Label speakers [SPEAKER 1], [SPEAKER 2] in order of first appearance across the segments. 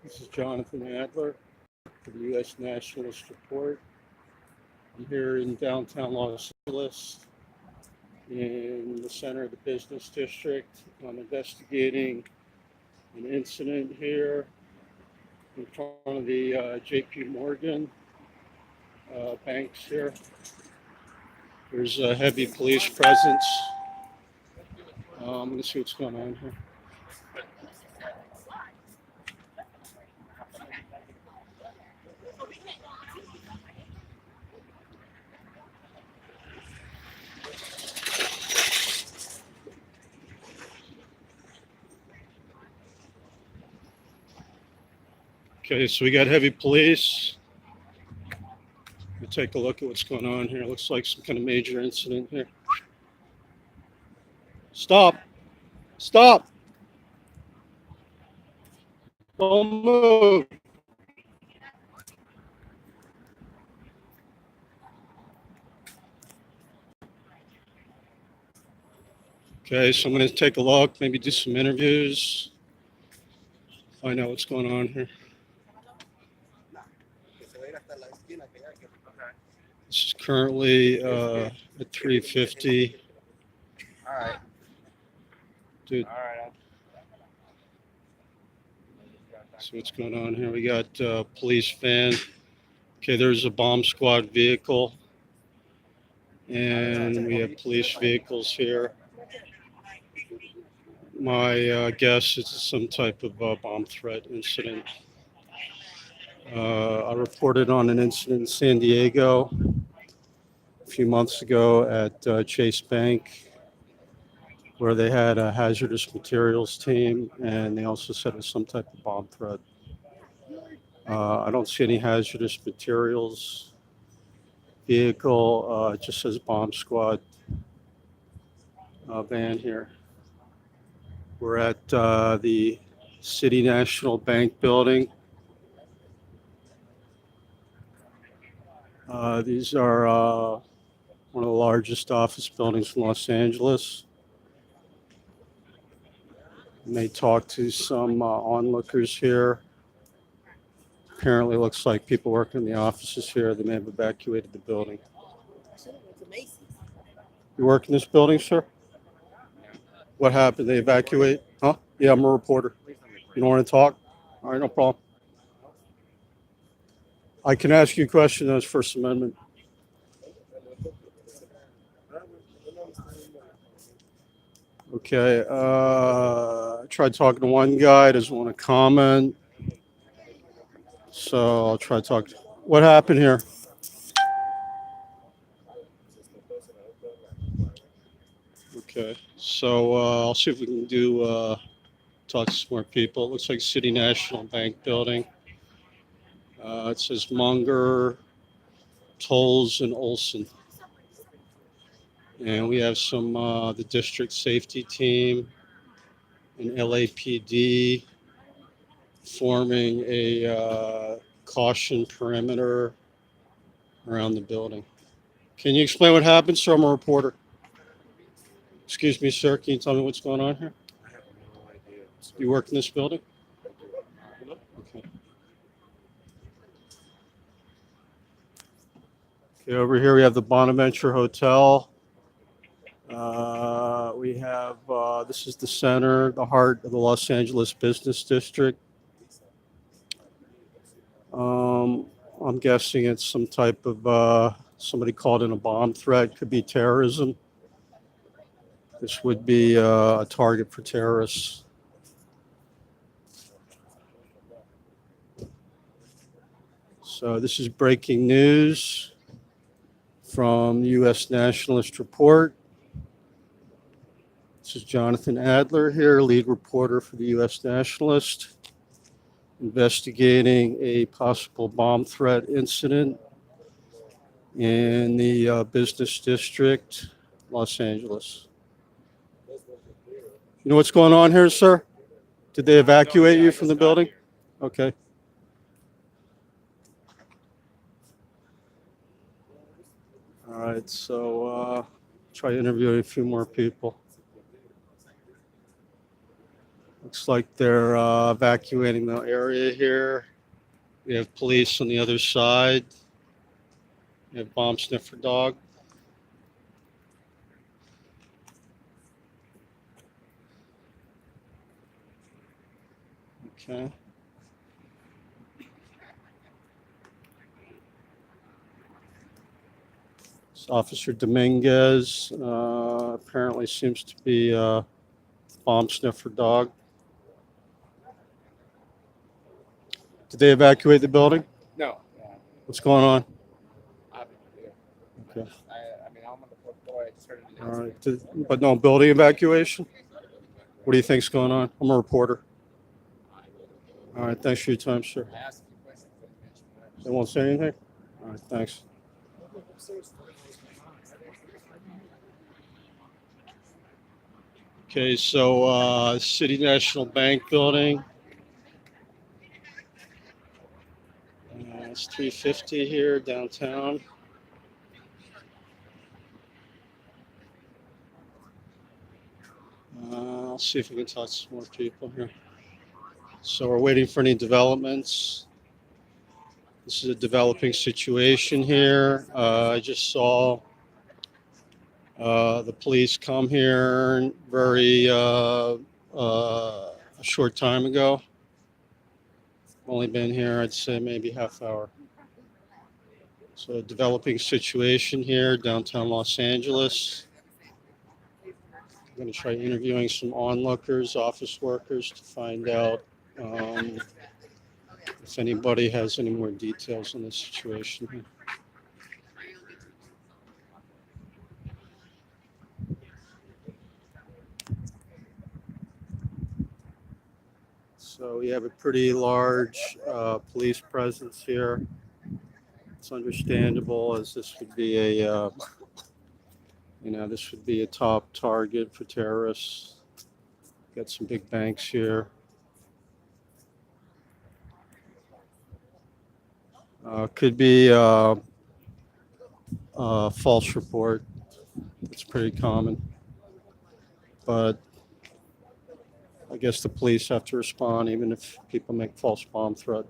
[SPEAKER 1] This is Jonathan Adler for the U.S. Nationalist Report. I'm here in downtown Los Angeles in the center of the business district. I'm investigating an incident here in front of the J.P. Morgan banks here. There's a heavy police presence. I'm going to see what's going on here. Okay, so we got heavy police. We'll take a look at what's going on here. It looks like some kind of major incident here. Stop! Stop! Don't move! Okay, so I'm going to take a look, maybe do some interviews, find out what's going on here. This is currently at 350.
[SPEAKER 2] All right.
[SPEAKER 1] Dude,
[SPEAKER 2] All right.
[SPEAKER 1] so what's going on here? We got police van. Okay, there's a bomb squad vehicle. And we have police vehicles here. My guess is some type of bomb threat incident. I reported on an incident in San Diego a few months ago at Chase Bank, where they had a hazardous materials team, and they also said it was some type of bomb threat. I don't see any hazardous materials vehicle. It just says bomb squad van here. We're at the City National Bank building. These are one of the largest office buildings in Los Angeles. You may talk to some onlookers here. Apparently, it looks like people working in the offices here. They may have evacuated the building. You work in this building, sir? What happened? They evacuate? Huh? Yeah, I'm a reporter. You don't want to talk? All right, no problem. I can ask you a question as First Amendment. Okay. I tried talking to one guy. Doesn't want to comment. So I'll try to talk. What happened here? Okay. So I'll see if we can do talk to some more people. It looks like City National Bank building. It says Munger, Tolles, and Olson. And we have some the district safety team and LAPD forming a caution perimeter around the building. Can you explain what happened, sir? I'm a reporter. Excuse me, sir. Can you tell me what's going on here?
[SPEAKER 2] I have no idea.
[SPEAKER 1] You work in this building? Okay. Okay, over here we have the Bonaventure Hotel. We have, this is the center, the heart of the Los Angeles Business District. I'm guessing it's some type of, somebody called in a bomb threat, could be terrorism. This would be a target for terrorists. So this is breaking news from the U.S. Nationalist Report. This is Jonathan Adler here, lead reporter for the U.S. Nationalist, investigating a possible bomb threat incident in the business district, Los Angeles. You know what's going on here, sir? Did they evacuate you from the building? Okay. All right, so try interviewing a few more people. Looks like they're evacuating the area here. We have police on the other side. We have bomb sniffer dog. Okay. This Officer Dominguez apparently seems to be a bomb sniffer dog. Did they evacuate the building?
[SPEAKER 2] No.
[SPEAKER 1] What's going on?
[SPEAKER 2] I have no idea.
[SPEAKER 1] Okay.
[SPEAKER 2] I mean, I'm on the fourth floor. I just heard an
[SPEAKER 1] All
[SPEAKER 2] announcement.
[SPEAKER 1] right. But no building evacuation? What do you think's going on? I'm a reporter. All right. Thanks for your time, sir.
[SPEAKER 2] I asked a few questions. But they mentioned that.
[SPEAKER 1] They won't say anything? All right. Thanks. Okay. So, City National Bank building. It's 350 here downtown. I'll see if we can talk to some more people here. So we're waiting for any developments. This is a developing situation here. I just saw the police come here a short time ago. Only been here, I'd say maybe half hour. So a developing situation here, downtown Los Angeles. I'm going to try interviewing some onlookers, office workers, to find out if anybody has any more details on this situation here. So we have a pretty large police presence here. It's understandable, as this would be this would be a top target for terrorists. Got some big banks here. Could be a false report. It's pretty common. But I guess the police have to respond even if people make false bomb threat.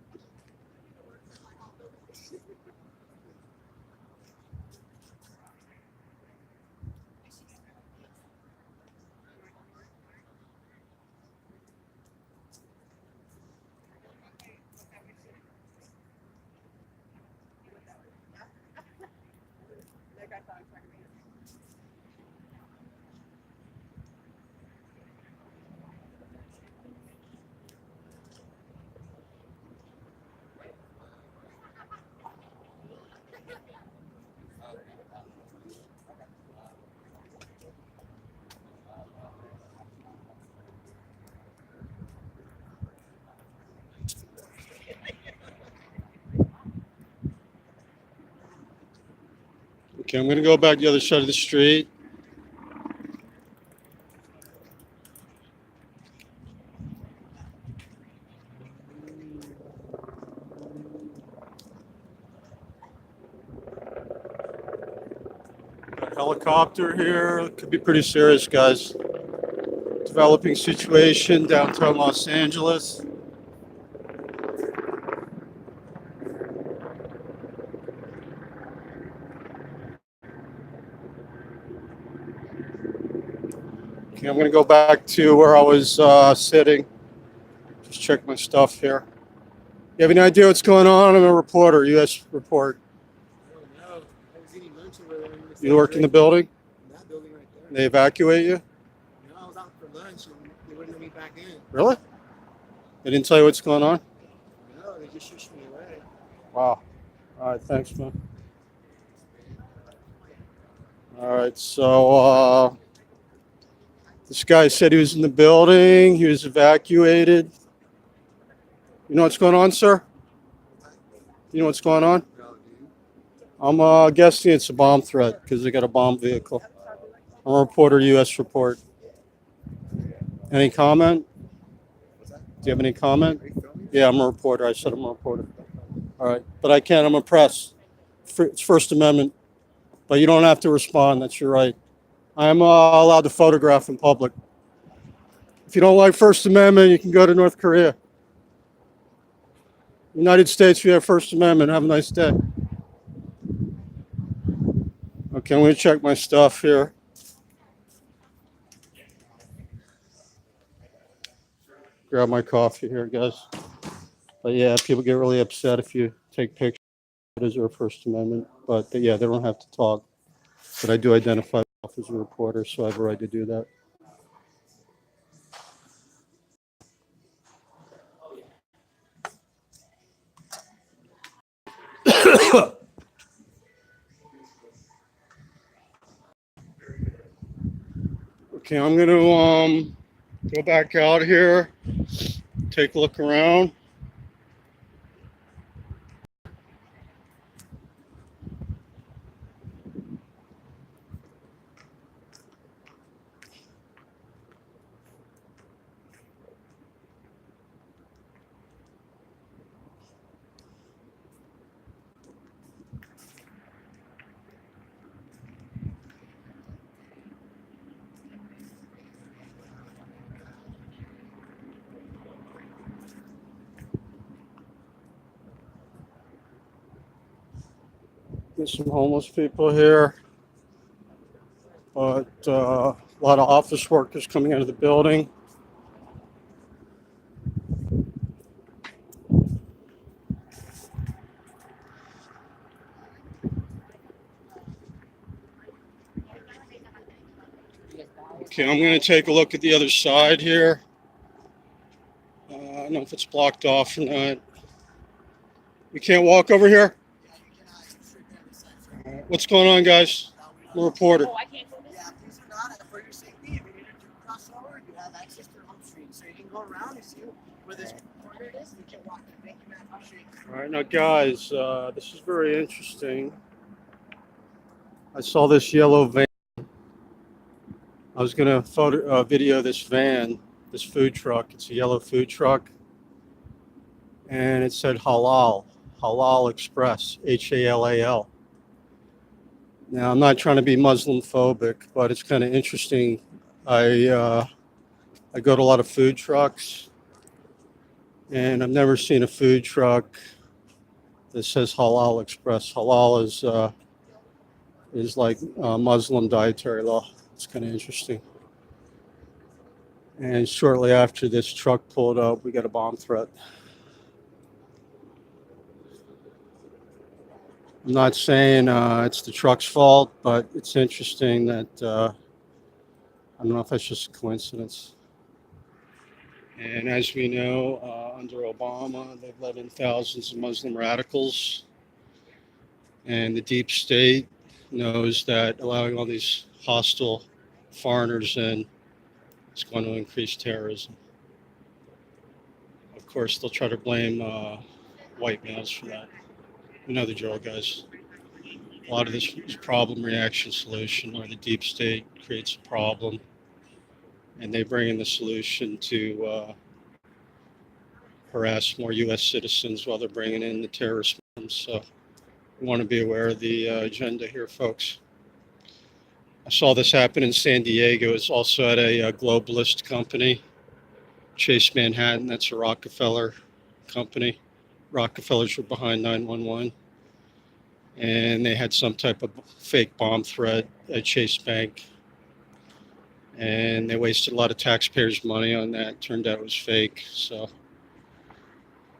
[SPEAKER 1] Okay, I'm going to go back the other side of the street. Got a helicopter here. Could be pretty serious, guys. Developing situation downtown Los Angeles. Okay, I'm going to go back to where I was sitting. Just check my stuff here. You have any idea what's going on? I'm a reporter, U.S. report.
[SPEAKER 2] No, I was eating lunch over there.
[SPEAKER 1] You work in the building?
[SPEAKER 2] In that building right there.
[SPEAKER 1] They evacuate you?
[SPEAKER 2] No, I was out for lunch and they wouldn't let me back in.
[SPEAKER 1] Really? They didn't tell you what's going on?
[SPEAKER 2] No, they just shushed me away.
[SPEAKER 1] Wow. All right, thanks, man. All right, so this guy said he was in the building. He was evacuated. You know what's going on, sir? You know what's going on?
[SPEAKER 2] No, dude.
[SPEAKER 1] I'm guessing it's a bomb threat because they got a bomb vehicle. I'm a reporter, U.S. report. Any comment?
[SPEAKER 2] What's that?
[SPEAKER 1] Do you have any comment?
[SPEAKER 2] Are you filming?
[SPEAKER 1] Yeah, I'm a reporter. I said I'm a reporter. All right, but I can't. I'm a press. It's First Amendment. But you don't have to respond. That's your right. I'm allowed to photograph in public. If you don't like First Amendment, you can go to North Korea. United States, we have First Amendment. Have a nice day. Okay, I'm going to check my stuff here. Grab my coffee here, guys. But yeah, people get really upset if you take pictures. It is our First Amendment. But yeah, they don't have to talk. But I do identify myself as a reporter, so I have a right to do that. Okay, I'm going to go back out here, take a look around. There's some homeless people here, but a lot of office workers coming out of the building. Okay, I'm going to take a look at the other side here. I don't know if it's blocked off or not. We can't walk over here? What's going on, guys? I'm a reporter.
[SPEAKER 2] Oh, I can't go this. Yeah, these are not for your safety. If you need to cross over, you have access to your home street. So you can go around and see where this corner is. You can walk and make your map street.
[SPEAKER 1] All right, now, guys, this is very interesting. I saw this yellow van. I was going to video this van, this food truck. It's a yellow food truck. And it said Halal, Halal Express, Halal. Now, I'm not trying to be Muslim phobic, but it's kind of interesting. I go to a lot of food trucks, and I've never seen a food truck that says Halal Express. Halal is like Muslim dietary law. It's kind of interesting. And shortly after this truck pulled up, we got a bomb threat. I'm not saying it's the truck's fault, but it's interesting that I don't know if that's just a coincidence. And as we know, under Obama, they've let in thousands of Muslim radicals. And the deep state knows that allowing all these hostile foreigners in is going to increase terrorism. Of course, they'll try to blame white males for that. You know the drill, guys. A lot of this is problem, reaction, solution, or the deep state creates a problem, and they bring in the solution to harass more U.S. citizens while they're bringing in the terrorist. So we want to be aware of the agenda here, folks. I saw this happen in San Diego. It's also at a globalist company, Chase Manhattan. That's a Rockefeller company. Rockefellers were behind 9/11. And they had some type of fake bomb threat at Chase Bank. And they wasted a lot of taxpayers' money on that. Turned out it was fake. So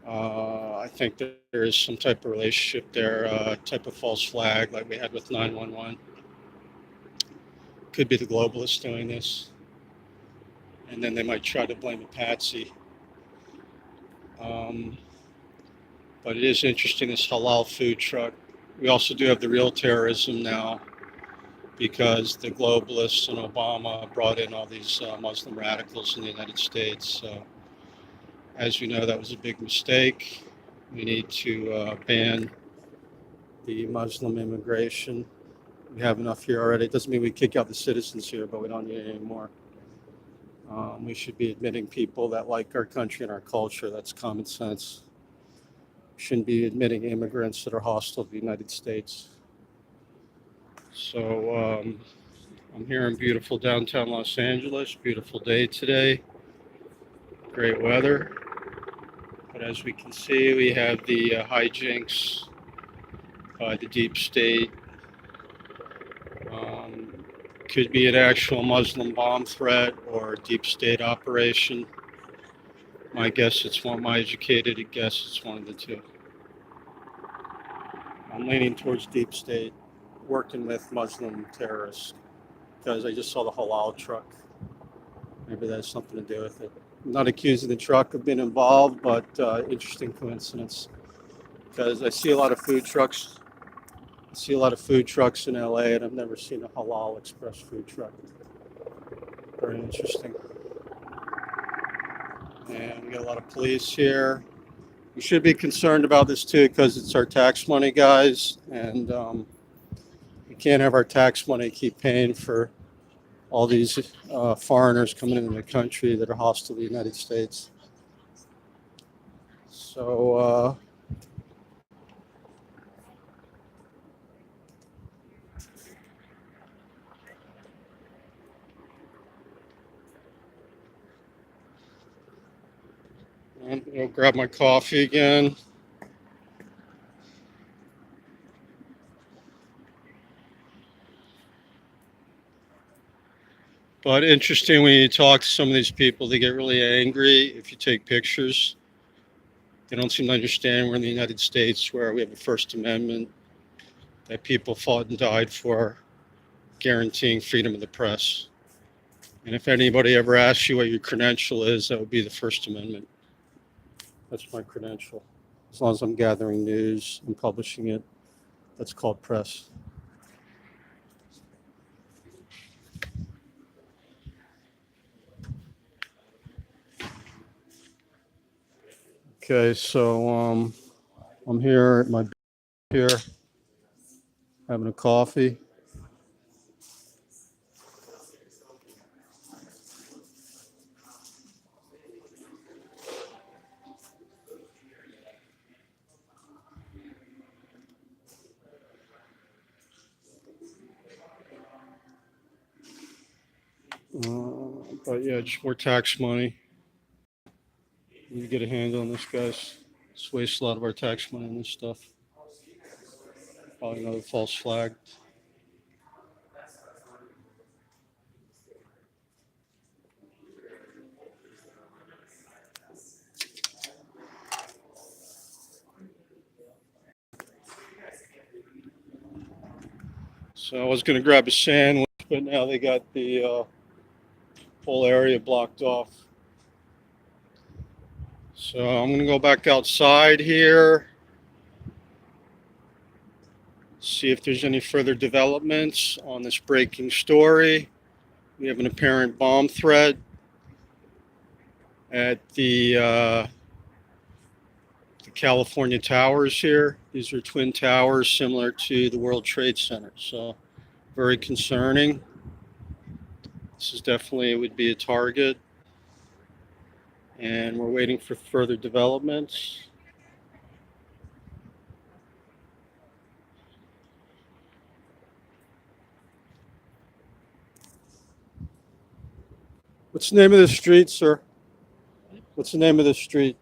[SPEAKER 1] I think that there is some type of relationship there, type of false flag like we had with 911. Could be the globalists doing this. And then they might try to blame a patsy. But it is interesting, this halal food truck. We also do have the real terrorism now because the globalists and Obama brought in all these Muslim radicals in the United States. So as we know, that was a big mistake. We need to ban the Muslim immigration. We have enough here already. It doesn't mean we kick out the citizens here, but we don't need any more. We should be admitting people that like our country and our culture. That's common sense. We shouldn't be admitting immigrants that are hostile to the United States. So I'm here in beautiful downtown Los Angeles. Beautiful day today. Great weather. But as we can see, we have the hijinks by the deep state. Could be an actual Muslim bomb threat or a deep state operation. My guess it's one. My educated guess it's one of the two. I'm leaning towards deep state, working with Muslim terrorists, because I just saw the halal truck. Maybe that has something to do with it. I'm not accusing the truck of being involved, but interesting coincidence. Because I see a lot of food trucks. I see a lot of food trucks in LA, and I've never seen a halal express food truck. Very interesting. And we got a lot of police here. We should be concerned about this too, because it's our tax money, guys, and we can't have our tax money keep paying for all these foreigners coming into the country that are hostile to the United States. So I'll grab my coffee again. But interesting when you talk to some of these people, they get really angry if you take pictures. They don't seem to understand we're in the United States where we have a First Amendment that people fought and died for, guaranteeing freedom of the press. And if anybody ever asks you what your credential is, that would be the First Amendment. That's my credential. As long as I'm gathering news and publishing it, that's called press. Okay, so I'm here at my here having a coffee. But yeah, just more tax money. Need to get a handle on this, guys. Just waste a lot of our tax money on this stuff. Probably another false flag. So I was going to grab a sandwich, but now they got the whole area blocked off. So I'm going to go back outside here, see if there's any further developments on this breaking story. We have an apparent bomb threat at the California towers here. These are twin towers similar to the World Trade Center. So very concerning. This is definitely would be a target. And we're waiting for further developments. What's the name of the street, sir? What's the name of the street?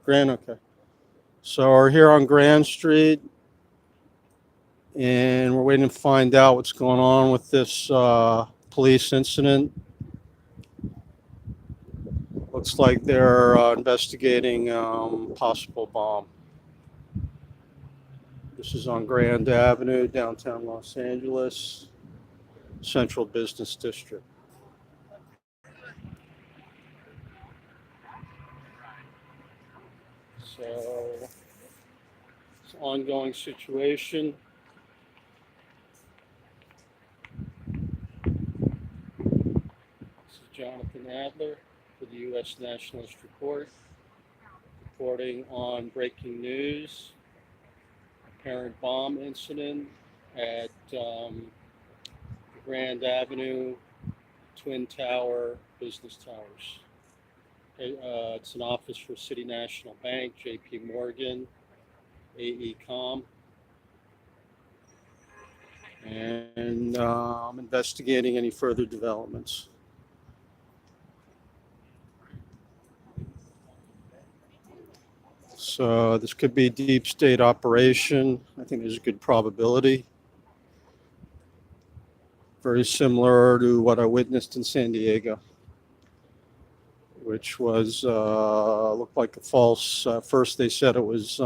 [SPEAKER 1] Grand, okay. So we're here on Grand Street, and we're waiting to find out what's going on with this police incident. Looks like they're investigating possible bomb. This is on Grand Avenue, downtown Los Angeles, Central Business District. So it's an ongoing situation. This is Jonathan Adler for the U.S. Nationalist Report, reporting on breaking news, apparent bomb incident at Grand Avenue, Twin Tower, Business Towers. It's an office for City National Bank, J.P. Morgan, AECOM. And I'm investigating any further developments. So this could be a deep state operation. I think there's a good probability. Very similar to what I witnessed in San Diego, which was looked like a false. First they said it was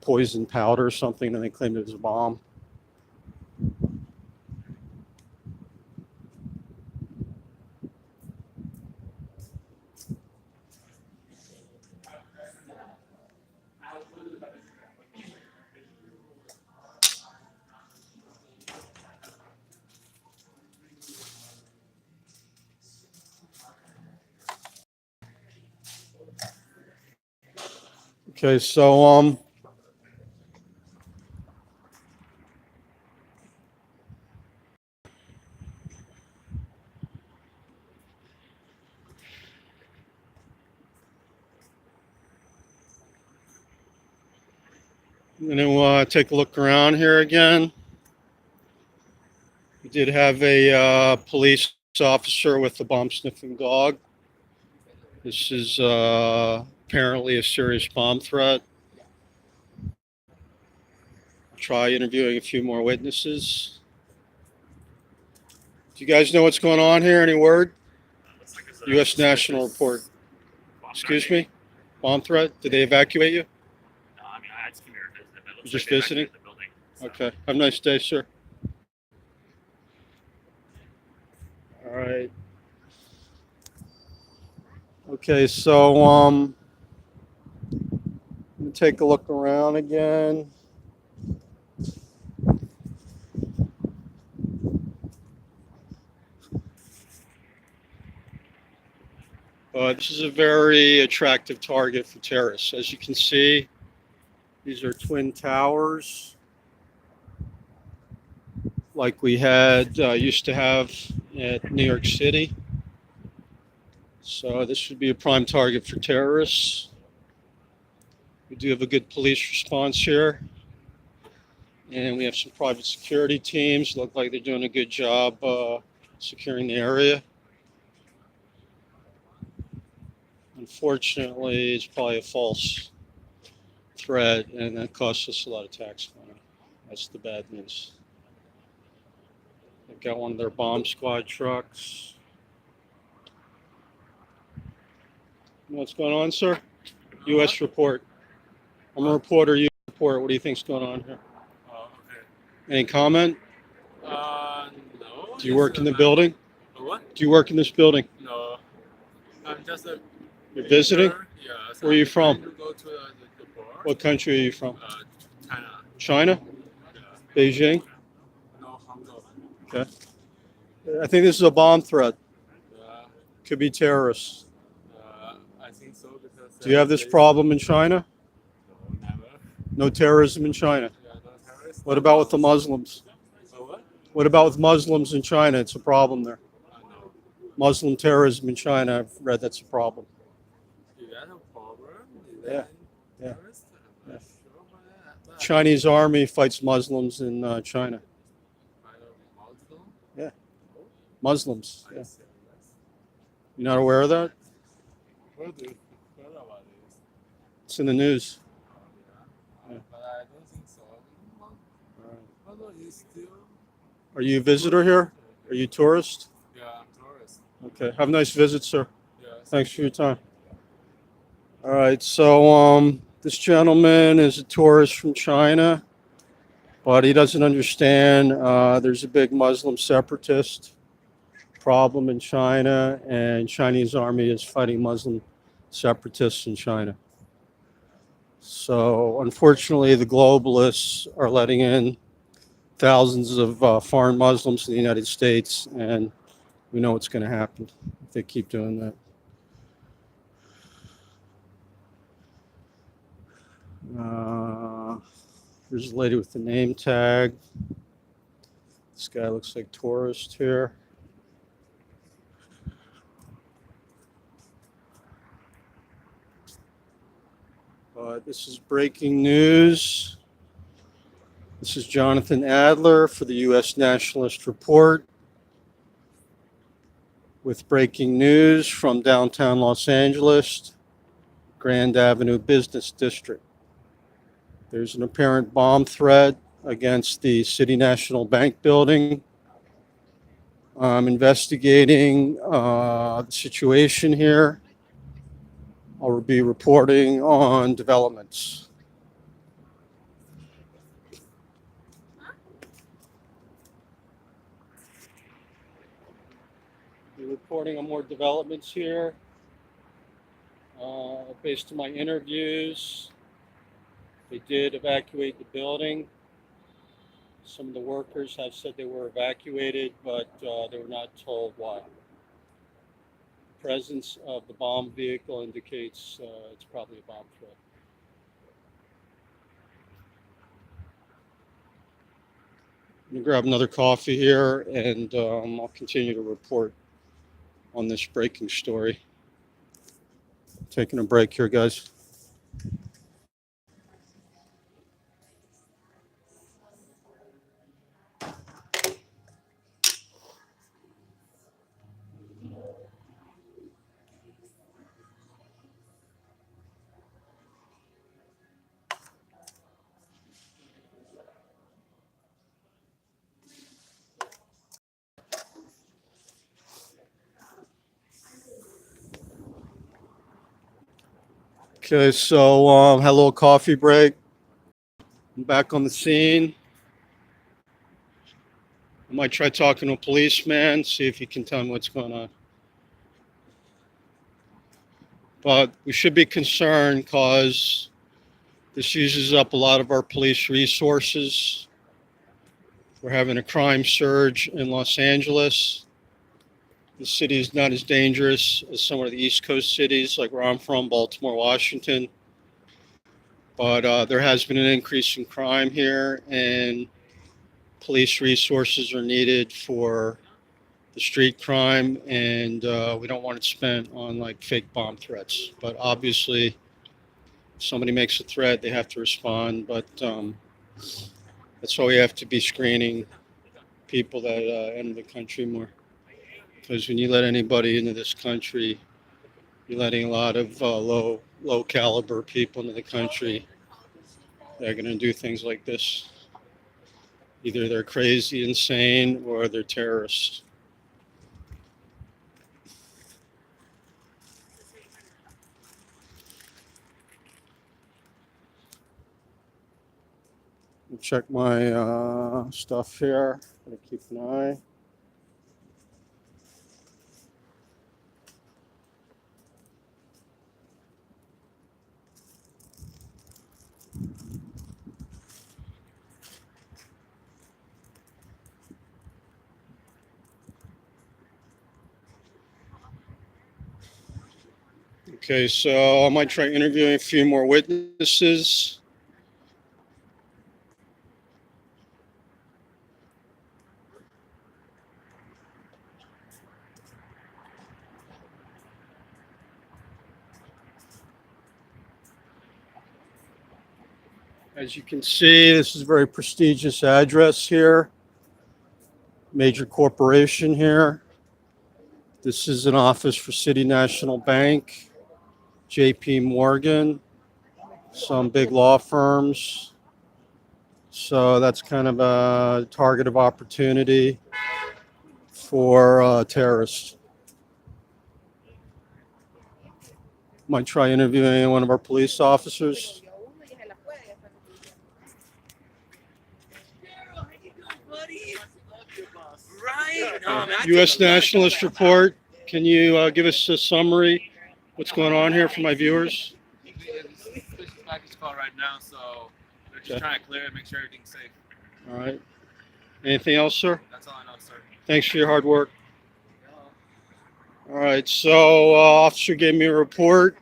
[SPEAKER 1] poison powder or something, and they claimed it was a bomb. Okay, so I'm gonna take a look around here again. We did have a police officer with a bomb sniffing dog. This is apparently a serious bomb threat. Try interviewing a few more witnesses. Do you guys know what's going on here? Any word? U.S. National Report. Excuse me? Bomb threat? Did they evacuate you?
[SPEAKER 3] No, I mean, I just came here to visit. It looks
[SPEAKER 1] Just
[SPEAKER 3] like they
[SPEAKER 1] visiting?
[SPEAKER 3] evacuated the building, so.
[SPEAKER 1] Okay. Have a nice day, sir. All right. Okay, so let me take a look around again. This is a very attractive target for terrorists. As you can see, these are twin towers like we had used to have at New York City. So this would be a prime target for terrorists. We do have a good police response here. And we have some private security teams. Look like they're doing a good job securing the area. Unfortunately, it's probably a false threat, and that costs us a lot of tax money. That's the bad news. They've got one of their bomb squad trucks. You know what's going on, sir? U.S. report. I'm a reporter. U.S. report. What do you think's going on here?
[SPEAKER 3] Oh, okay.
[SPEAKER 1] Any comment?
[SPEAKER 3] No.
[SPEAKER 1] Do you work in the building?
[SPEAKER 3] What?
[SPEAKER 1] Do you work in this building?
[SPEAKER 3] No. I'm just a.
[SPEAKER 1] You're visiting?
[SPEAKER 3] Yeah. So
[SPEAKER 1] Where are you
[SPEAKER 3] I'm
[SPEAKER 1] from?
[SPEAKER 3] trying to go to the bar.
[SPEAKER 1] What country are you from?
[SPEAKER 3] China.
[SPEAKER 1] China?
[SPEAKER 3] Yeah.
[SPEAKER 1] Beijing?
[SPEAKER 3] No, Hong Kong.
[SPEAKER 1] Okay. I think this is a bomb threat.
[SPEAKER 3] Yeah.
[SPEAKER 1] Could be terrorists.
[SPEAKER 3] I think so because.
[SPEAKER 1] Do you have this problem in China?
[SPEAKER 3] No, never.
[SPEAKER 1] No terrorism in China.
[SPEAKER 3] Yeah, no terrorists.
[SPEAKER 1] What about with the Muslims?
[SPEAKER 3] What?
[SPEAKER 1] What about with Muslims in China? It's a problem there.
[SPEAKER 3] No.
[SPEAKER 1] Muslim terrorism in China, I've read that's a problem.
[SPEAKER 3] Is that a problem? Is
[SPEAKER 1] Yeah.
[SPEAKER 3] that
[SPEAKER 1] Yeah.
[SPEAKER 3] terrorist? I'm not sure about that.
[SPEAKER 1] Chinese army fights Muslims in China.
[SPEAKER 3] Kind of Muslim?
[SPEAKER 1] Yeah.
[SPEAKER 3] Oh,
[SPEAKER 1] Muslims.
[SPEAKER 3] I
[SPEAKER 1] Yeah.
[SPEAKER 3] see.
[SPEAKER 1] You're not aware of that?
[SPEAKER 3] Where do you hear about this?
[SPEAKER 1] It's in the news.
[SPEAKER 3] Yeah.
[SPEAKER 1] Yeah.
[SPEAKER 3] But I don't think so. Although it's still.
[SPEAKER 1] Are you a visitor here? Are you a tourist?
[SPEAKER 3] Yeah, I'm tourist.
[SPEAKER 1] Okay. Have a nice visit, sir.
[SPEAKER 3] Yeah.
[SPEAKER 1] Thanks for your time. All right. So this gentleman is a tourist from China, but he doesn't understand there's a big Muslim separatist problem in China, and Chinese army is fighting Muslim separatists in China. So unfortunately, the globalists are letting in thousands of foreign Muslims to the United States, and we know what's going to happen if they keep doing that. There's a lady with the name tag. This guy looks like tourist here. This is breaking news. This is Jonathan Adler for the U.S. Nationalist Report with breaking news from downtown Los Angeles. Grand Avenue Business District. There's an apparent bomb threat against the City National Bank building. I'm investigating the situation here. I'll be reporting on developments. Be reporting on more developments here. Based on my interviews, they did evacuate the building. Some of the workers have said they were evacuated, but they were not told why. The presence of the bomb vehicle indicates it's probably a bomb threat. I'm gonna grab another coffee here, and I'll continue to report on this breaking story. Taking a break here, guys. Okay, so had a little coffee break. I'm back on the scene. I might try talking to a policeman, see if he can tell me what's going on. But we should be concerned because this uses up a lot of our police resources. We're having a crime surge in Los Angeles. The city is not as dangerous as some of the East Coast cities, like where I'm from, Baltimore, Washington. But there has been an increase in crime here, and police resources are needed for the street crime, and we don't want it spent on like fake bomb threats. But obviously, if somebody makes a threat, they have to respond. But that's why we have to be screening people that enter the country more. Because when you let anybody into this country, you're letting a lot of low caliber people into the country. They're going to do things like this. Either they're crazy, insane, or they're terrorists. Check my stuff here. Gotta keep an eye. Okay, so I might try interviewing a few more witnesses. As you can see, this is a very prestigious address here. Major corporation here. This is an office for City National Bank, JP Morgan, some big law firms. So that's kind of a target of opportunity for terrorists. Might try interviewing one of our police officers. U.S. Nationalist Report. Can you give us a summary? What's going on here for my viewers?
[SPEAKER 3] It's a suspicious package call right now, so they're just trying to clear it, make sure everything's safe.
[SPEAKER 1] All right. Anything else, sir?
[SPEAKER 3] That's all I know, sir.
[SPEAKER 1] Thanks for your hard work. All right. So, officer gave me a report.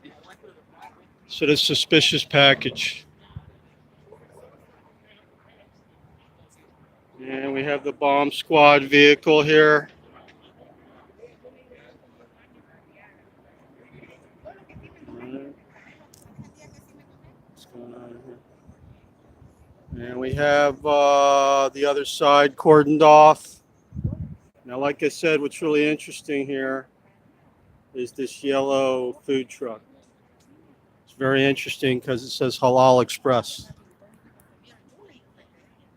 [SPEAKER 1] So, this suspicious package. And we have the bomb squad vehicle here. What's going on here? And we have the other side cordoned off. Now, like I said, what's really interesting here is this yellow food truck. As very interesting because it says Halal Express.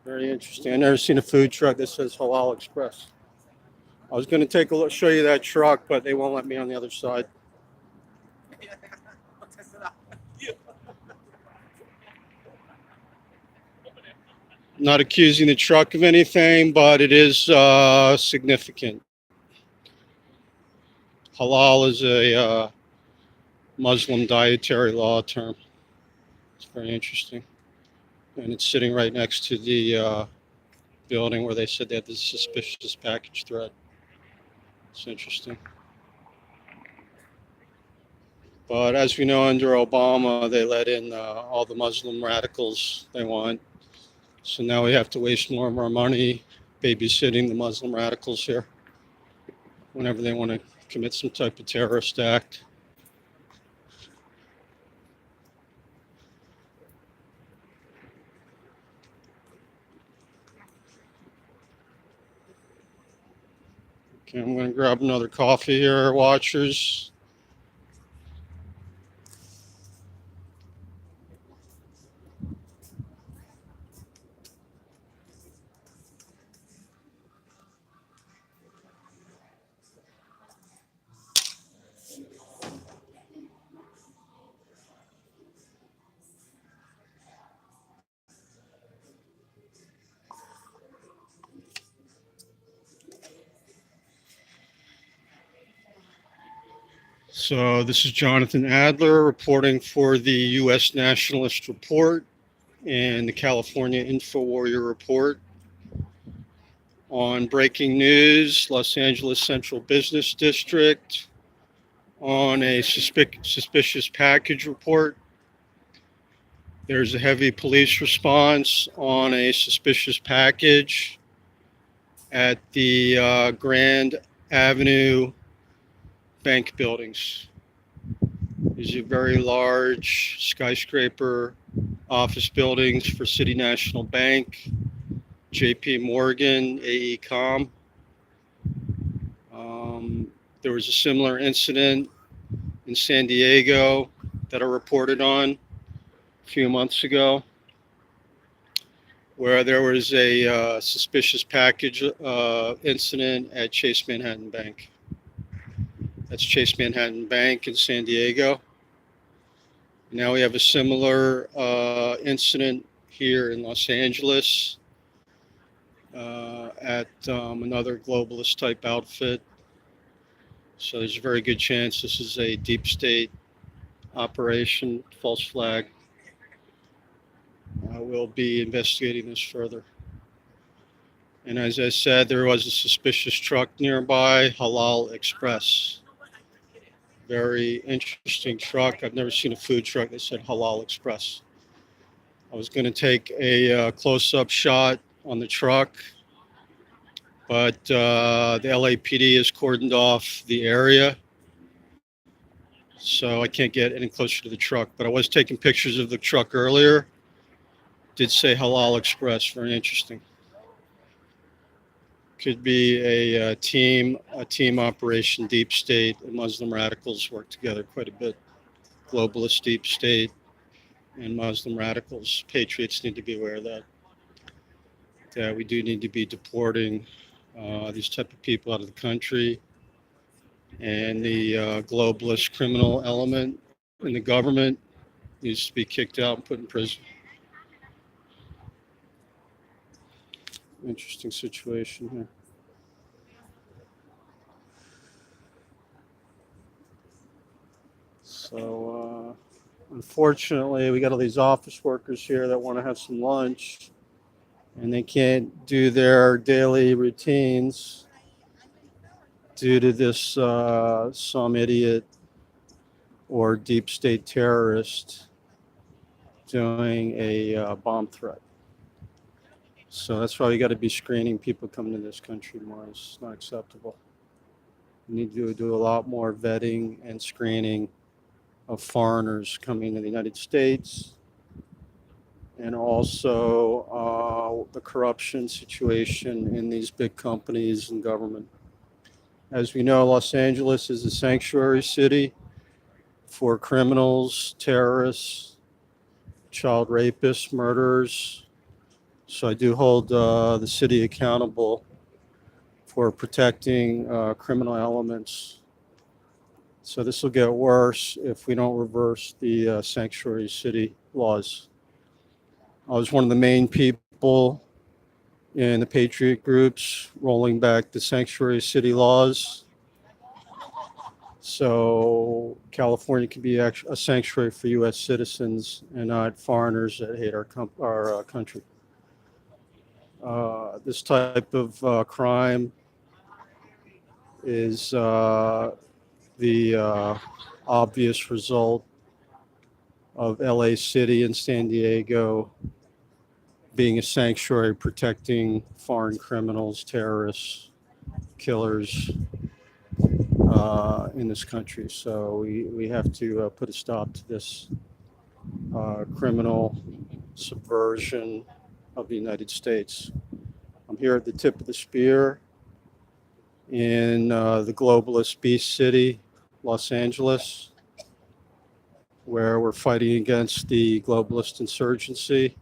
[SPEAKER 1] Very interesting. I've never seen a food truck that says Halal Express. I was going to take a look, show you that truck, but they won't let me on the other side.
[SPEAKER 2] I'll test it out.
[SPEAKER 1] Not accusing the truck of anything, but it is significant. Halal is a Muslim dietary law term. It's very interesting. And it's sitting right next to the building where they said they had this suspicious package threat. It's interesting. But as we know, under Obama, they let in all the Muslim radicals they want. So now we have to waste more of our money babysitting the Muslim radicals here whenever they want to commit some type of terrorist act. Okay, I'm going to grab another coffee here, watchers. So this is Jonathan Adler reporting for the U.S. Nationalist Report and the California InfoWarrior Report. On breaking news, Los Angeles Central Business District on a suspicious package report. There's a heavy police response on a suspicious package at the Grand Avenue bank buildings. These are very large skyscraper office buildings for City National Bank, JP Morgan, AECom. There was a similar incident in San Diego that I reported on a few months ago, where there was a suspicious package incident at Chase Manhattan Bank. That's Chase Manhattan Bank in San Diego. Now we have a similar incident here in Los Angeles at another globalist type outfit. So there's a very good chance this is a deep state operation, false flag. We'll be investigating this further. And as I said, there was a suspicious truck nearby, Halal Express. Very interesting truck. I've never seen a food truck that said Halal Express. I was going to take a close-up shot on the truck, but the LAPD has cordoned off the area, so I can't get any closer to the truck. But I was taking pictures of the truck earlier. Did say Halal Express. Very interesting. Could be a team operation. Deep state and Muslim radicals work together quite a bit. Globalist deep state and Muslim radicals. Patriots need to be aware of that. That we do need to be deporting these type of people out of the country, and the globalist criminal element in the government needs to be kicked out and put in prison. Interesting situation here. So unfortunately, we got all these office workers here that want to have some lunch, and they can't do their daily routines due to this some idiot or deep state terrorist doing a bomb threat. So that's why we got to be screening people coming to this country more. It's not acceptable. We need to do a lot more vetting and screening of foreigners coming to the United States, and also the corruption situation in these big companies and government. As we know, Los Angeles is a sanctuary city for criminals, terrorists, child rapists, murderers. So I do hold the city accountable for protecting criminal elements. So this will get worse if we don't reverse the sanctuary city laws. I was one of the main people in the patriot groups rolling back the sanctuary city laws. So California can be a sanctuary for U.S. citizens and not foreigners that hate our country. This type of crime is the obvious result of LA City and San Diego being a sanctuary protecting foreign criminals, terrorists, killers in this country. So we have to put a stop to this criminal subversion of the United States. I'm here at the tip of the spear in the globalist beast city, Los Angeles, where we're fighting against the globalist insurgency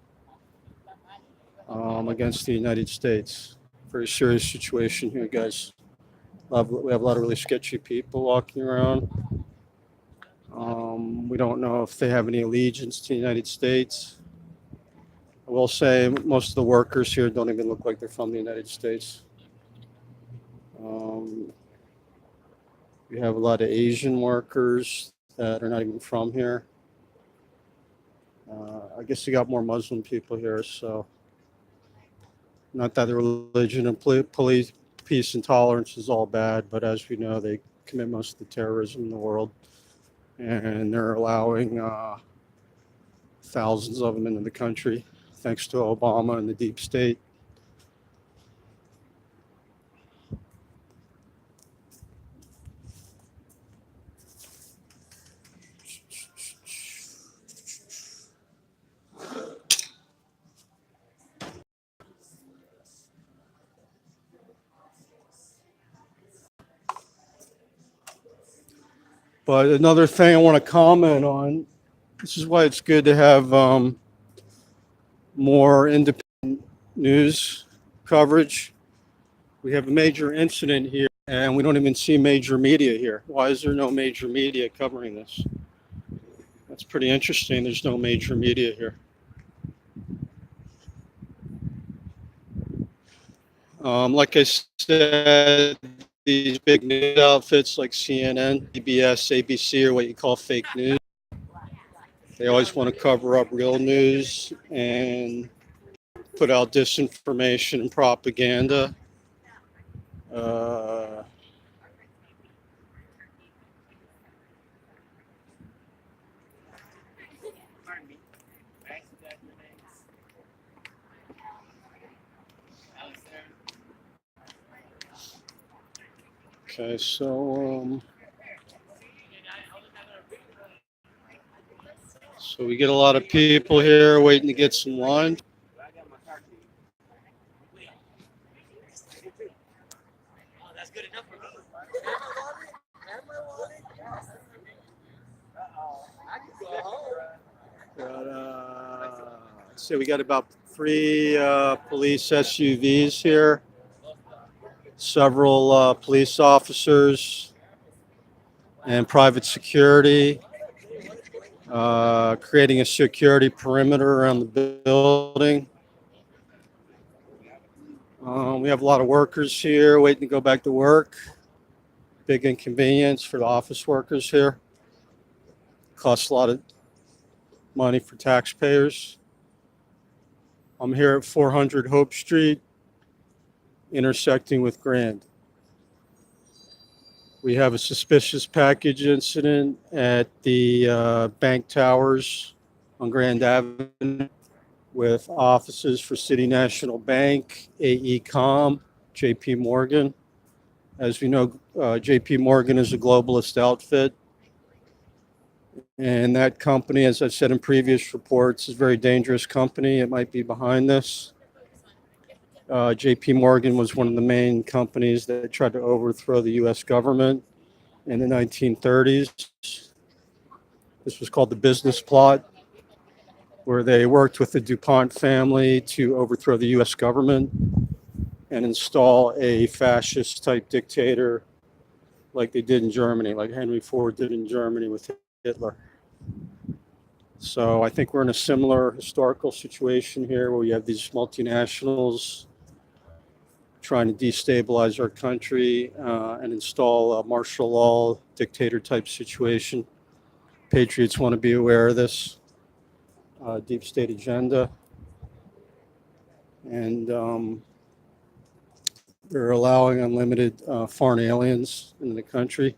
[SPEAKER 1] against the United States. Very serious situation here, guys. We have a lot of really sketchy people walking around. We don't know if they have any allegiance to the United States. I will say most of the workers here don't even look like they're from the United States. We have a lot of Asian workers that are not even from here. I guess you got more Muslim people here, so not that the religion and police peace and tolerance is all bad, but as we know, they commit most of the terrorism in the world, and they're allowing thousands of them into the country, thanks to Obama and the deep state. But another thing I want to comment on, this is why it's good to have more independent news coverage. We have a major incident here, and we don't even see major media here. Why is there no major media covering this? That's pretty interesting. There's no major media here. Like I said, these big news outfits like CNN, PBS, ABC are what you call fake news. They always want to cover up real news and put out disinformation and propaganda. Okay, so we get a lot of people here waiting to get some lunch.
[SPEAKER 2] That's good enough for me.
[SPEAKER 1] Let's see, we got about 3 police SUVs here, several police officers and private security, creating a security perimeter around the building. We have a lot of workers here waiting to go back to work. Big inconvenience for the office workers here. Costs a lot of money for taxpayers. I'm here at 400 Hope Street, intersecting with Grand. We have a suspicious package incident at the bank towers on Grand Avenue with offices for City National Bank, AECom, JP Morgan. As we know, JP Morgan is a globalist outfit. And that company, as I've said in previous reports, is a very dangerous company. It might be behind this. JP Morgan was one of the main companies that tried to overthrow the US government in the 1930s. This was called the business plot, where they worked with the DuPont family to overthrow the US government and install a fascist type dictator like they did in Germany, like Henry Ford did in Germany with Hitler. So I think we're in a similar historical situation here where we have these multinationals trying to destabilize our country and install a martial law dictator type situation. Patriots want to be aware of this deep state agenda. And they're allowing unlimited foreign aliens in the country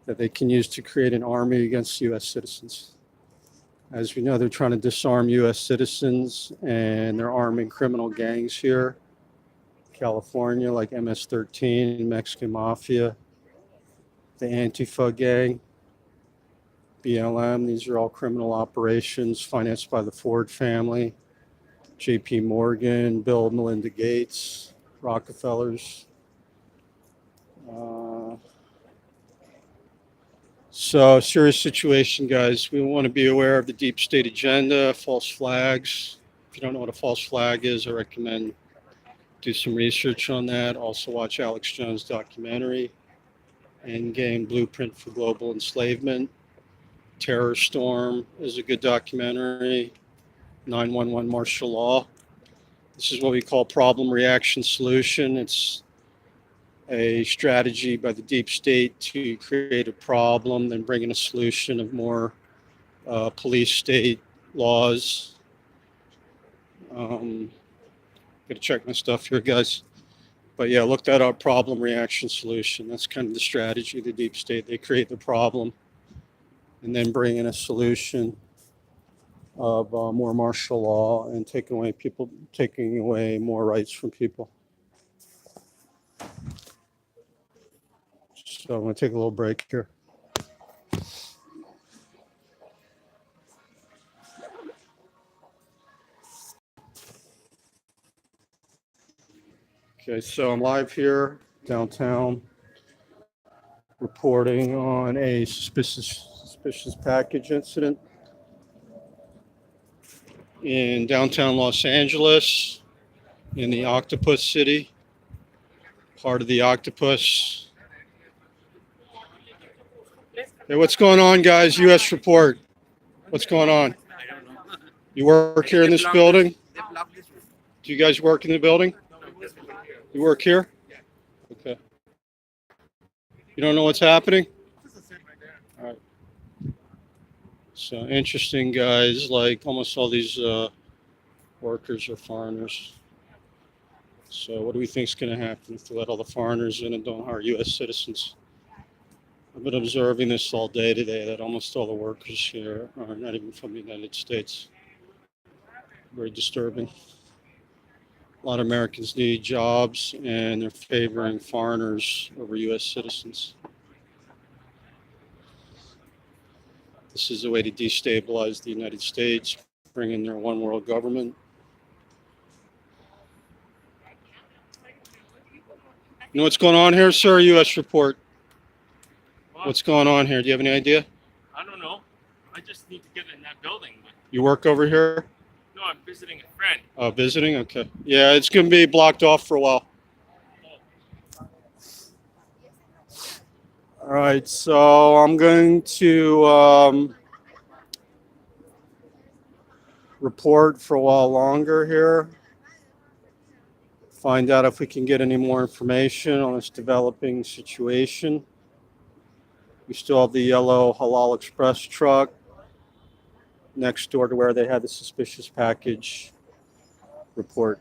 [SPEAKER 1] that they can use to create an army against US citizens. As we know, they're trying to disarm US citizens and they're arming criminal gangs here. California, like MS-13, Mexican Mafia, the Antifa gang, BLM. These are all criminal operations financed by the Ford family, JP Morgan, Bill and Melinda Gates, Rockefellers. So serious situation, guys. We want to be aware of the deep state agenda, false flags. If you don't know what a false flag is, I recommend do some research on that. Also watch Alex Jones' documentary, Endgame Blueprint for Global Enslavement. Terror Storm is a good documentary. 911 Martial Law. This is what we call problem reaction solution. It's a strategy by the deep state to create a problem, then bring in a solution of more police state laws. Gotta check my stuff here, guys. But yeah, look that up, problem reaction solution. That's kind of the strategy of the deep state. They create the problem and then bring in a solution of more martial law and taking away more rights from people. So I'm going to take a little break here. Okay, so I'm live here downtown reporting on a suspicious package incident in downtown Los Angeles in the Octopus City, part of the Octopus. Hey, what's going on, guys? U.S. report. What's going on?
[SPEAKER 3] I don't know.
[SPEAKER 1] You work here in this building? Do you guys work in the building? You work here? Okay. You don't know what's happening? All right. So interesting, guys. Like almost all these workers are foreigners. So what do we think is going to happen if they let all the foreigners in and don't hire U.S. citizens? I've been observing this all day today, that almost all the workers here are not even from the United States. Very disturbing. A lot of Americans need jobs, and they're favoring foreigners over U.S. citizens. This is a way to destabilize the United States, bring in their one world government. You know what's going on here, sir? U.S. report. What's going on here? Do you have any idea?
[SPEAKER 3] I don't know. I just need to get in that building.
[SPEAKER 1] You work over here?
[SPEAKER 3] No, I'm visiting a friend.
[SPEAKER 1] Oh, visiting? Okay. Yeah, it's going to be blocked off for a while. All right, so I'm going to report for a while longer here. Find out if we can get any more information on this developing situation. We still have the yellow Halal Express truck next door to where they had the suspicious package report.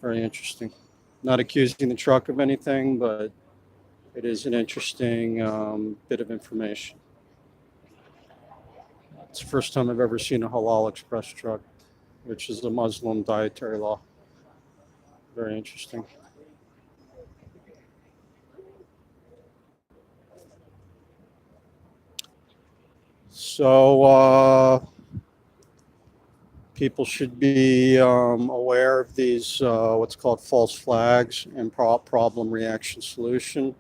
[SPEAKER 1] Very interesting. Not accusing the truck of anything, but it is an interesting bit of information. It's the first time I've ever seen a Halal Express truck, which is a Muslim dietary law. Very interesting. So people should be aware of these what's called false flags and problem reaction solution.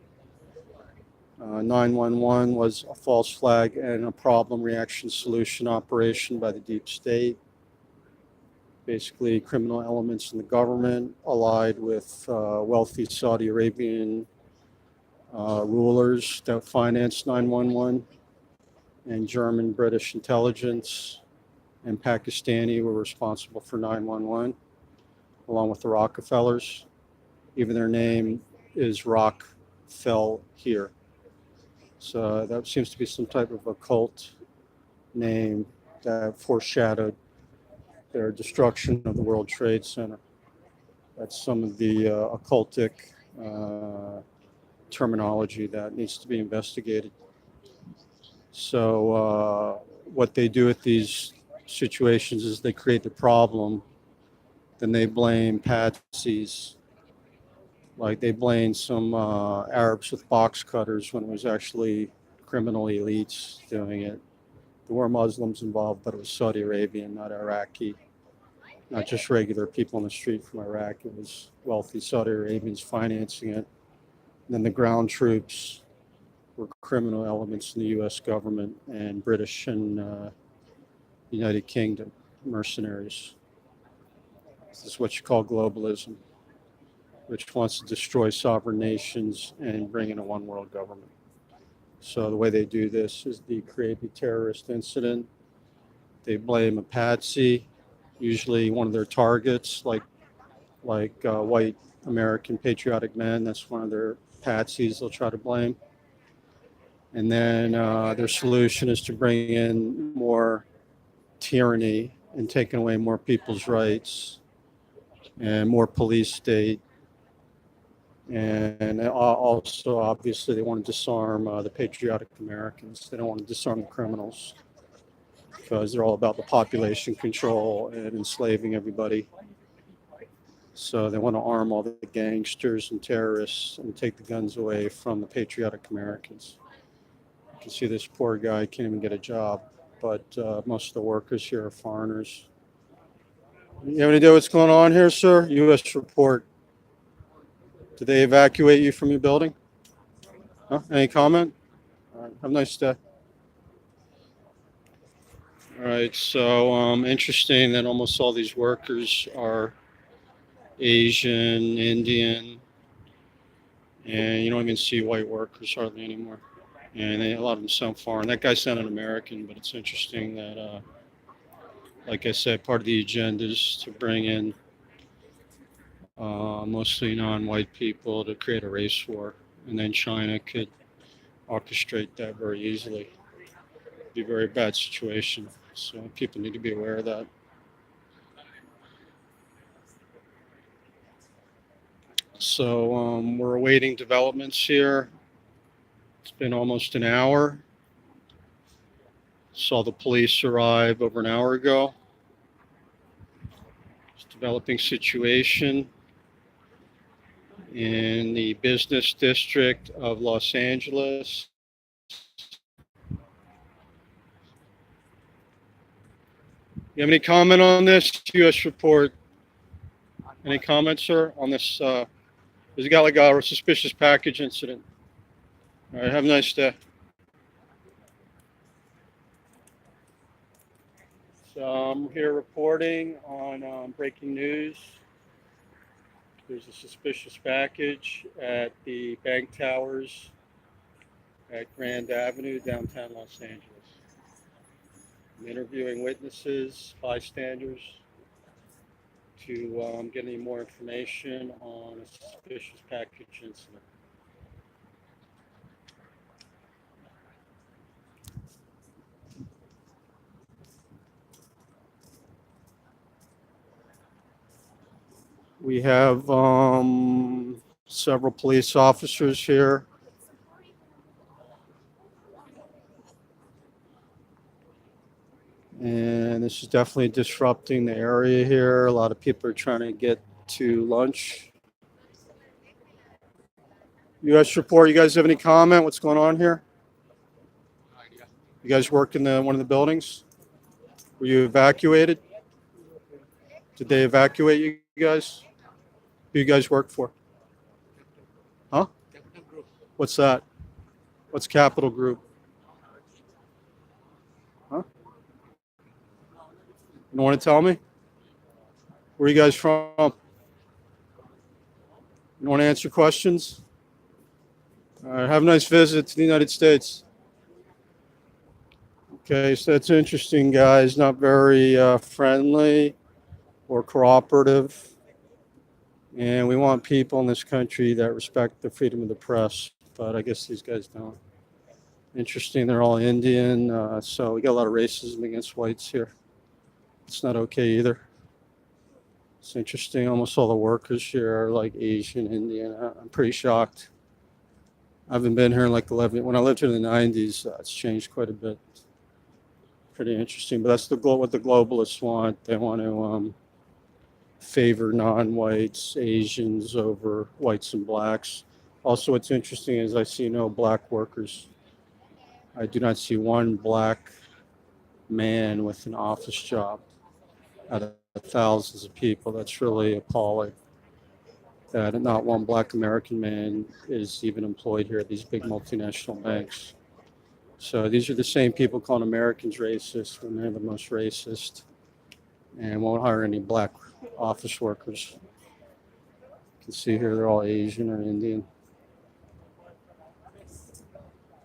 [SPEAKER 1] 911 was a false flag and a problem reaction solution operation by the deep state. Basically, criminal elements in the government allied with wealthy Saudi Arabian rulers that financed 911, and German British intelligence and Pakistani were responsible for 911, along with the Rockefellers. Even their name is Rock Fell Here. So that seems to be some type of occult name that foreshadowed their destruction of the World Trade Center. That's some of the occultic terminology that needs to be investigated. So what they do with these situations is they create the problem, then they blame patsies. Like they blame some Arabs with box cutters when it was actually criminal elites doing it. There were Muslims involved, but it was Saudi Arabian, not Iraqi. Not just regular people on the street from Iraq. It was wealthy Saudi Arabians financing it. And then the ground troops were criminal elements in the U.S. government and British and United Kingdom mercenaries. This is what you call globalism, which wants to destroy sovereign nations and bring in a one world government. So the way they do this is they create a terrorist incident. They blame a patsy, usually one of their targets, like white American patriotic men. That's one of their patsies they'll try to blame. And then their solution is to bring in more tyranny and taking away more people's rights and more police state. And also, obviously, they want to disarm the patriotic Americans. They don't want to disarm the criminals because they're all about the population control and enslaving everybody. So they want to arm all the gangsters and terrorists and take the guns away from the patriotic Americans. You can see this poor guy can't even get a job, but most of the workers here are foreigners. You have any idea what's going on here, sir? U.S. report. Did they evacuate you from your building? Huh? Any comment? All right, have a nice day. All right, so interesting that almost all these workers are Asian, Indian, and you don't even see white workers hardly anymore. And a lot of them sound foreign. That guy sounded American, but it's interesting that, like I said, part of the agenda is to bring in mostly non-white people to create a race war. And then China could orchestrate that very easily. It'd be a very bad situation. So people need to be aware of that. So we're awaiting developments here. It's been almost an hour. Saw the police arrive over an hour ago. It's a developing situation in the business district of Los Angeles. You have any comment on this U.S. report? Any comments, sir, on this? There's got like a suspicious package incident. All right, have a nice day. So I'm here reporting on breaking news. There's a suspicious package at the bank towers at Grand Avenue, downtown Los Angeles. I'm interviewing witnesses, bystanders, to get any more information on a suspicious package incident. We have several police officers here. And this is definitely disrupting the area here. A lot of people are trying to get to lunch. U.S. report, you guys have any comment? What's going on here? You guys work in one of the buildings? Were you evacuated? Did they evacuate you guys? Who you guys work for? Huh? What's that? What's Capital Group? Huh? You don't want to tell me? Where are you guys from? You want to answer questions? All right, have a nice visit to the United States. Okay, so that's interesting, guys. Not very friendly or cooperative. And we want people in this country that respect the freedom of the press. But I guess these guys don't. Interesting, they're all Indian. So we got a lot of racism against whites here. It's not okay either. It's interesting. Almost all the workers here are like Asian, Indian. I'm pretty shocked. I haven't been here in like 11. When I lived here in the 90s, it's changed quite a bit. Pretty interesting. But that's what the globalists want. They want to favor non-whites, Asians over whites and blacks. Also, what's interesting is I see no black workers. I do not see one black man with an office job out of thousands of people. That's really appalling. That not one black American man is even employed here at these big multinational banks. So these are the same people calling Americans racist when they're the most racist and won't hire any black office workers. You can see here they're all Asian or Indian.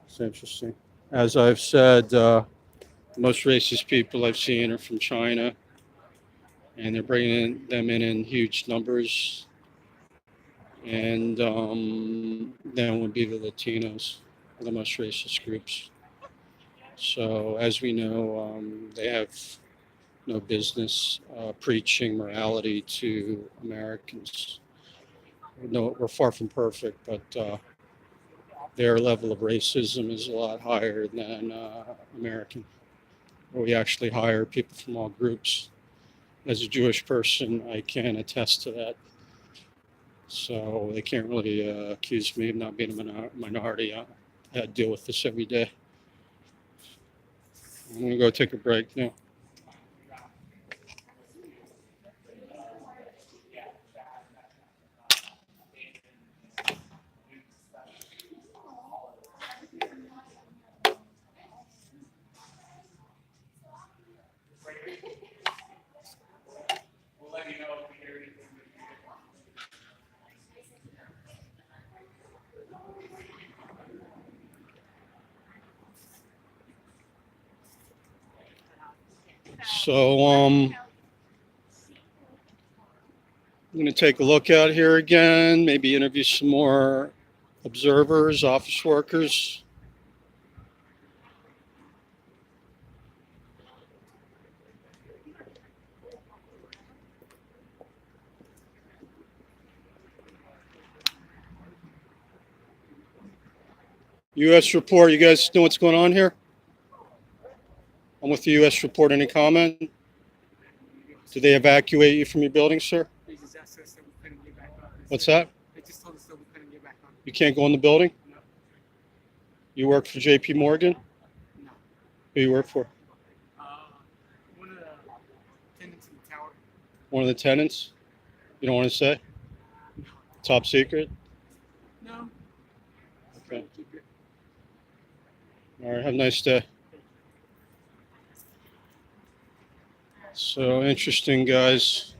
[SPEAKER 1] It's interesting. As I've said, the most racist people I've seen are from China, and they're bringing them in huge numbers. And then would be the Latinos, the most racist groups. So as we know, they have no business preaching morality to Americans. No, we're far from perfect, but their level of racism is a lot higher than American, where we actually hire people from all groups. As a Jewish person, I can attest to that. So they can't really accuse me of not being a minority. I had to deal with this every day. I'm going to go take a break now. So I'm going to take a look out here again, maybe interview some more observers, office workers. U.S. report, you guys know what's going on here? I'm with the U.S. report. Any comment? Did they evacuate you from your building, sir?
[SPEAKER 4] They just asked us that we couldn't get back on.
[SPEAKER 1] What's that?
[SPEAKER 4] They just told us that we couldn't get back on.
[SPEAKER 1] You can't go in the building?
[SPEAKER 4] No.
[SPEAKER 1] You work for J.P. Morgan?
[SPEAKER 4] No.
[SPEAKER 1] Who you work for?
[SPEAKER 4] One of the tenants in the tower.
[SPEAKER 1] One of the tenants? You don't want to say?
[SPEAKER 4] No.
[SPEAKER 1] Top secret?
[SPEAKER 4] No.
[SPEAKER 1] Okay.
[SPEAKER 4] Keep it.
[SPEAKER 1] All right, have a nice day. So interesting, guys.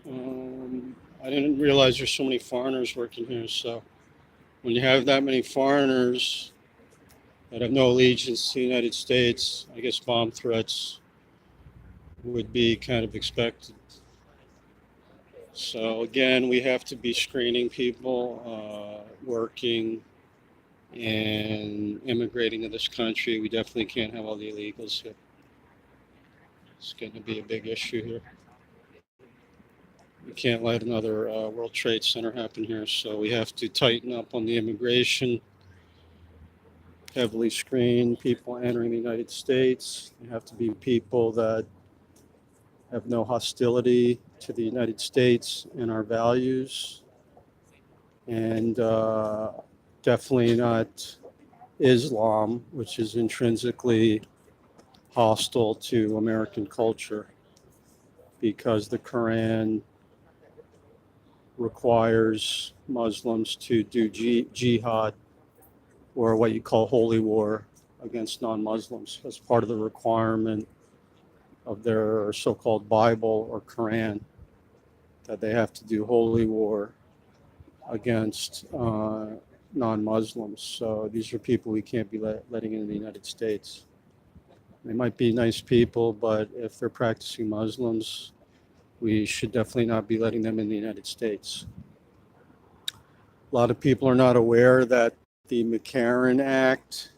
[SPEAKER 1] I didn't realize there's so many foreigners working here. So when you have that many foreigners that have no allegiance to the United States, I guess bomb threats would be kind of expected. So again, we have to be screening people working and immigrating to this country. We definitely can't have all the illegals here. It's going to be a big issue here. We can't let another World Trade Center happen here, so we have to tighten up on the immigration, heavily screen people entering the United States. They have to be people that have no hostility to the United States and our values, and definitely not Islam, which is intrinsically hostile to American culture, because the Quran requires Muslims to do jihad or what you call holy war against non-Muslims as part of the requirement of their so-called Bible or Quran, that they have to do holy war against non-Muslims. So these are people we can't be letting in the United States. They might be nice people, but if they're practicing Muslims, we should definitely not be letting them in the United States. A lot of people are not aware that the McCarran Act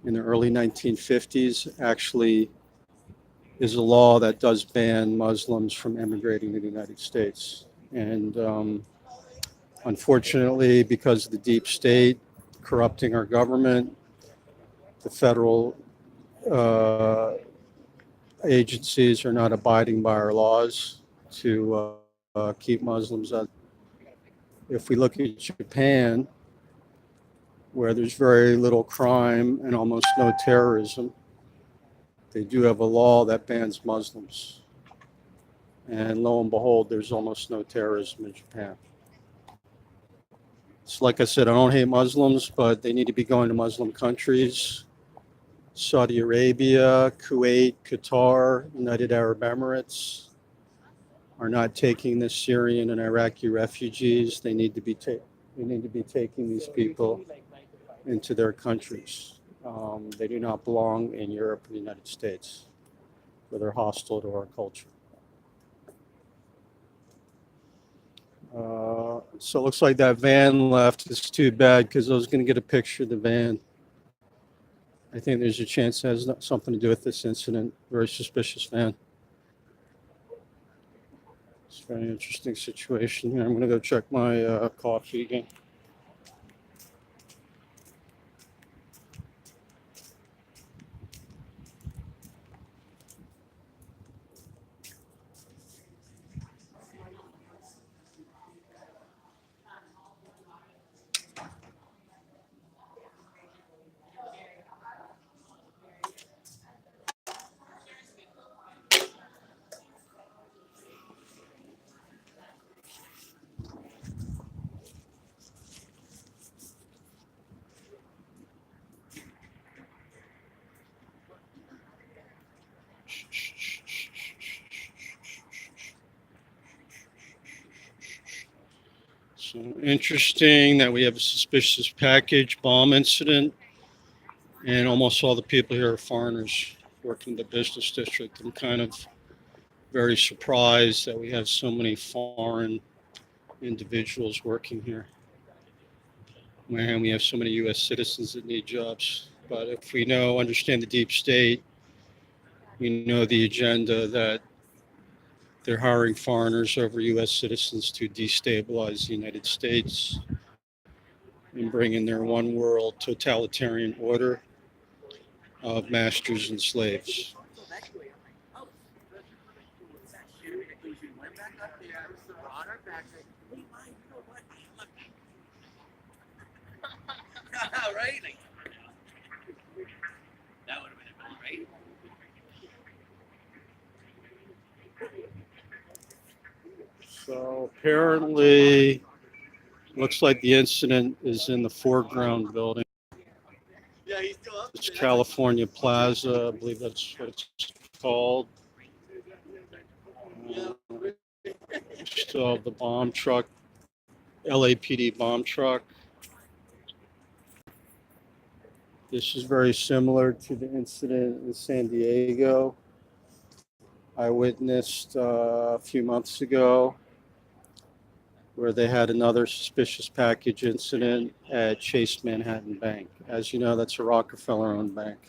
[SPEAKER 1] in the early 1950s actually is a law that does ban Muslims from emigrating to the United States. And unfortunately, because of the deep state corrupting our government, the federal agencies are not abiding by our laws to keep Muslims out. If we look at Japan, where there's very little crime and almost no terrorism, they do have a law that bans Muslims. And lo and behold, there's almost no terrorism in Japan. So like I said, I don't hate Muslims, but they need to be going to Muslim countries. Saudi Arabia, Kuwait, Qatar, United Arab Emirates are not taking the Syrian and Iraqi refugees. They need to be taking these people into their countries. They do not belong in Europe and the United States, where they're hostile to our culture. So it looks like that van left. It's too bad because I was going to get a picture of the van. I think there's a chance it has something to do with this incident. Very suspicious van. It's a very interesting situation here. I'm going to go check my coffee again. So interesting that we have a suspicious package bomb incident, and almost all the people here are foreigners working in the business district. I'm kind of very surprised that we have so many foreign individuals working here. And we have so many U.S. citizens that need jobs. But if we understand the deep state, we know the agenda that they're hiring foreigners over U.S. citizens to destabilize the United States and bring in their one world totalitarian order of masters and slaves.
[SPEAKER 2] Right? That would have been cool, right?
[SPEAKER 1] So apparently, looks like the incident is in the foreground building.
[SPEAKER 2] Yeah, he's still up.
[SPEAKER 1] It's California Plaza, I believe that's what it's called. Still have the bomb truck, LAPD bomb truck. This is very similar to the incident in San Diego I witnessed a few months ago, where they had another suspicious package incident at Chase Manhattan Bank. As you know, that's a Rockefeller-owned bank.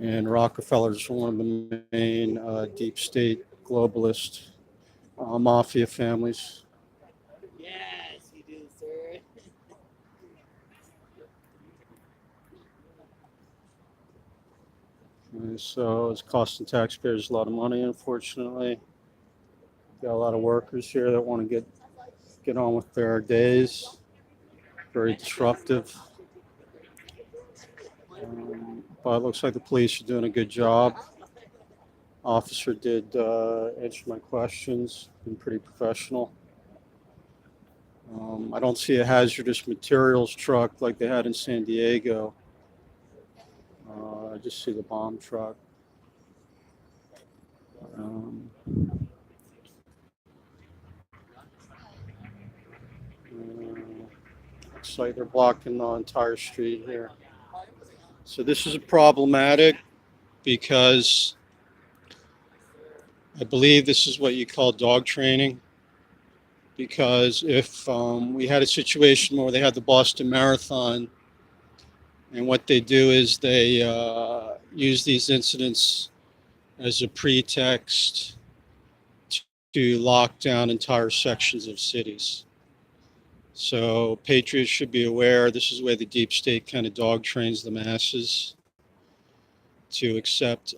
[SPEAKER 1] And Rockefeller's one of the main deep state globalist mafia families.
[SPEAKER 2] Yes, you do, sir.
[SPEAKER 1] And so it's costing taxpayers a lot of money, unfortunately. Got a lot of workers here that want to get on with their days. Very disruptive. But it looks like the police are doing a good job. Officer did answer my questions, been pretty professional. I don't see a hazardous materials truck like they had in San Diego. I just see the bomb truck. Um, Looks like they're blocking the entire street here. So this is problematic because I believe this is what you call dog training. Because if we had a situation where they had the Boston Marathon, and what they do is they use these incidents as a pretext to lock down entire sections of cities. So patriots should be aware this is where the deep state kind of dog trains the masses to accept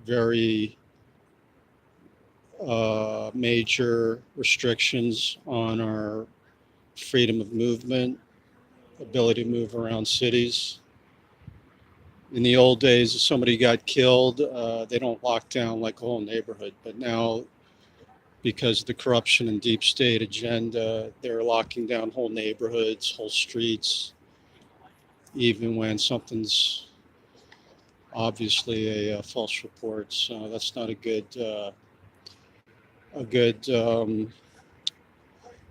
[SPEAKER 1] very major restrictions on our freedom of movement, ability to move around cities. In the old days, if somebody got killed, they don't lock down like a whole neighborhood. But now, because of the corruption and deep state agenda, they're locking down whole neighborhoods, whole streets, even when something's obviously a false report. So that's not a good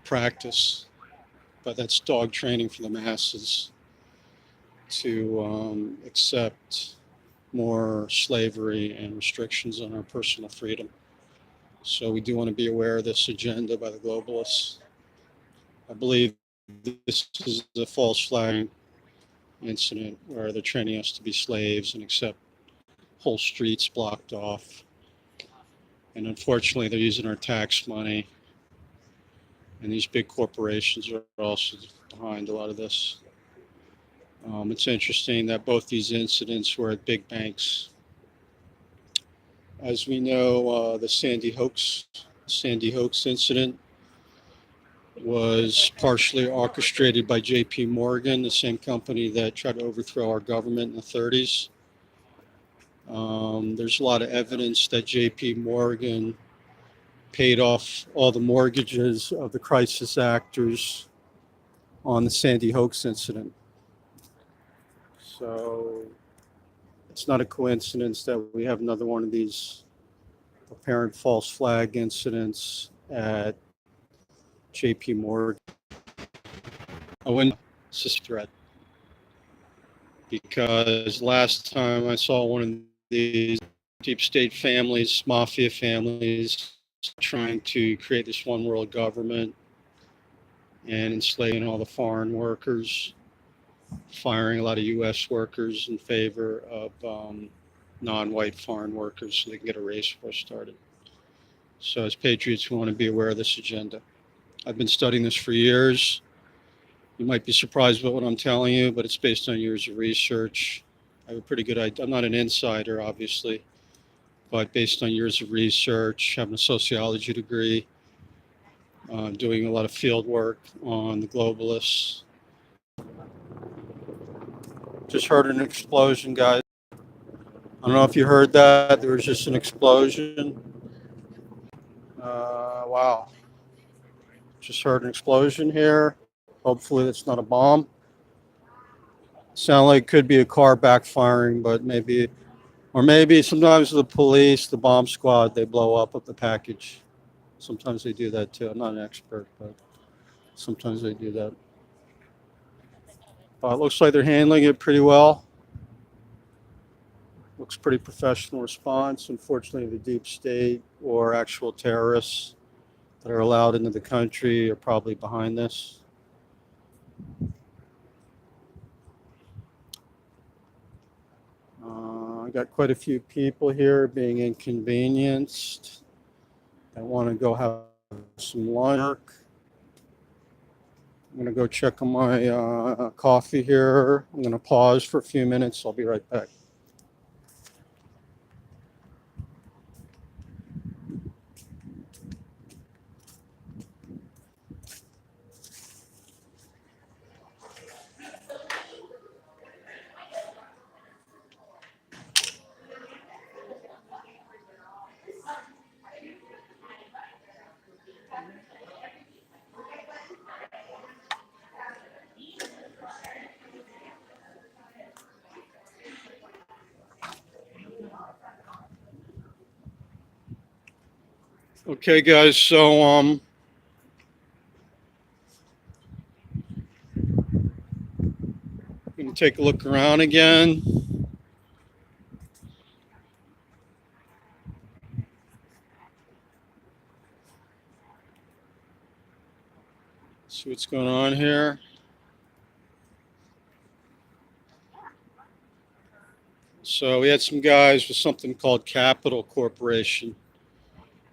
[SPEAKER 1] practice. But that's dog training for the masses to accept more slavery and restrictions on our personal freedom. So we do want to be aware of this agenda by the globalists. I believe this is a false flag incident where they're training us to be slaves and accept whole streets blocked off. And unfortunately, they're using our tax money. And these big corporations are also behind a lot of this. It's interesting that both these incidents were at big banks. As we know, the Sandy Hoax incident was partially orchestrated by J.P. Morgan, the same company that tried to overthrow our government in the 30s. There's a lot of evidence that J.P. Morgan paid off all the mortgages of the crisis actors on the Sandy Hoax incident. So it's not a coincidence that we have another one of these apparent false flag incidents at J.P. Morgan. I wouldn't assist threat because last time I saw one of these deep state families, mafia families, trying to create this one world government and enslaving all the foreign workers, firing a lot of U.S. workers in favor of non-white foreign workers so they can get a race war started. So as patriots, we want to be aware of this agenda. I've been studying this for years. You might be surprised by what I'm telling you, but it's based on years of research. I have a pretty good idea. I'm not an insider, obviously, but based on years of research, having a sociology degree, doing a lot of field work on the globalists. Just heard an explosion, guys. I don't know if you heard that. There was just an explosion. Wow. Just heard an explosion here. Hopefully that's not a bomb. Sound like it could be a car backfiring, but maybe, or maybe sometimes the police, the bomb squad, they blow up the package. Sometimes they do that too. I'm not an expert, but sometimes they do that. It looks like they're handling it pretty well. Looks pretty professional response. Unfortunately, the deep state or actual terrorists that are allowed into the country are probably behind this. I got quite a few people here being inconvenienced. I want to go have some lunch. I'm going to go check on my coffee here. I'm going to pause for a few minutes. I'll be right back. Okay, guys, so gonna take a look around again. See what's going on here. So we had some guys with something called Capital Corporation.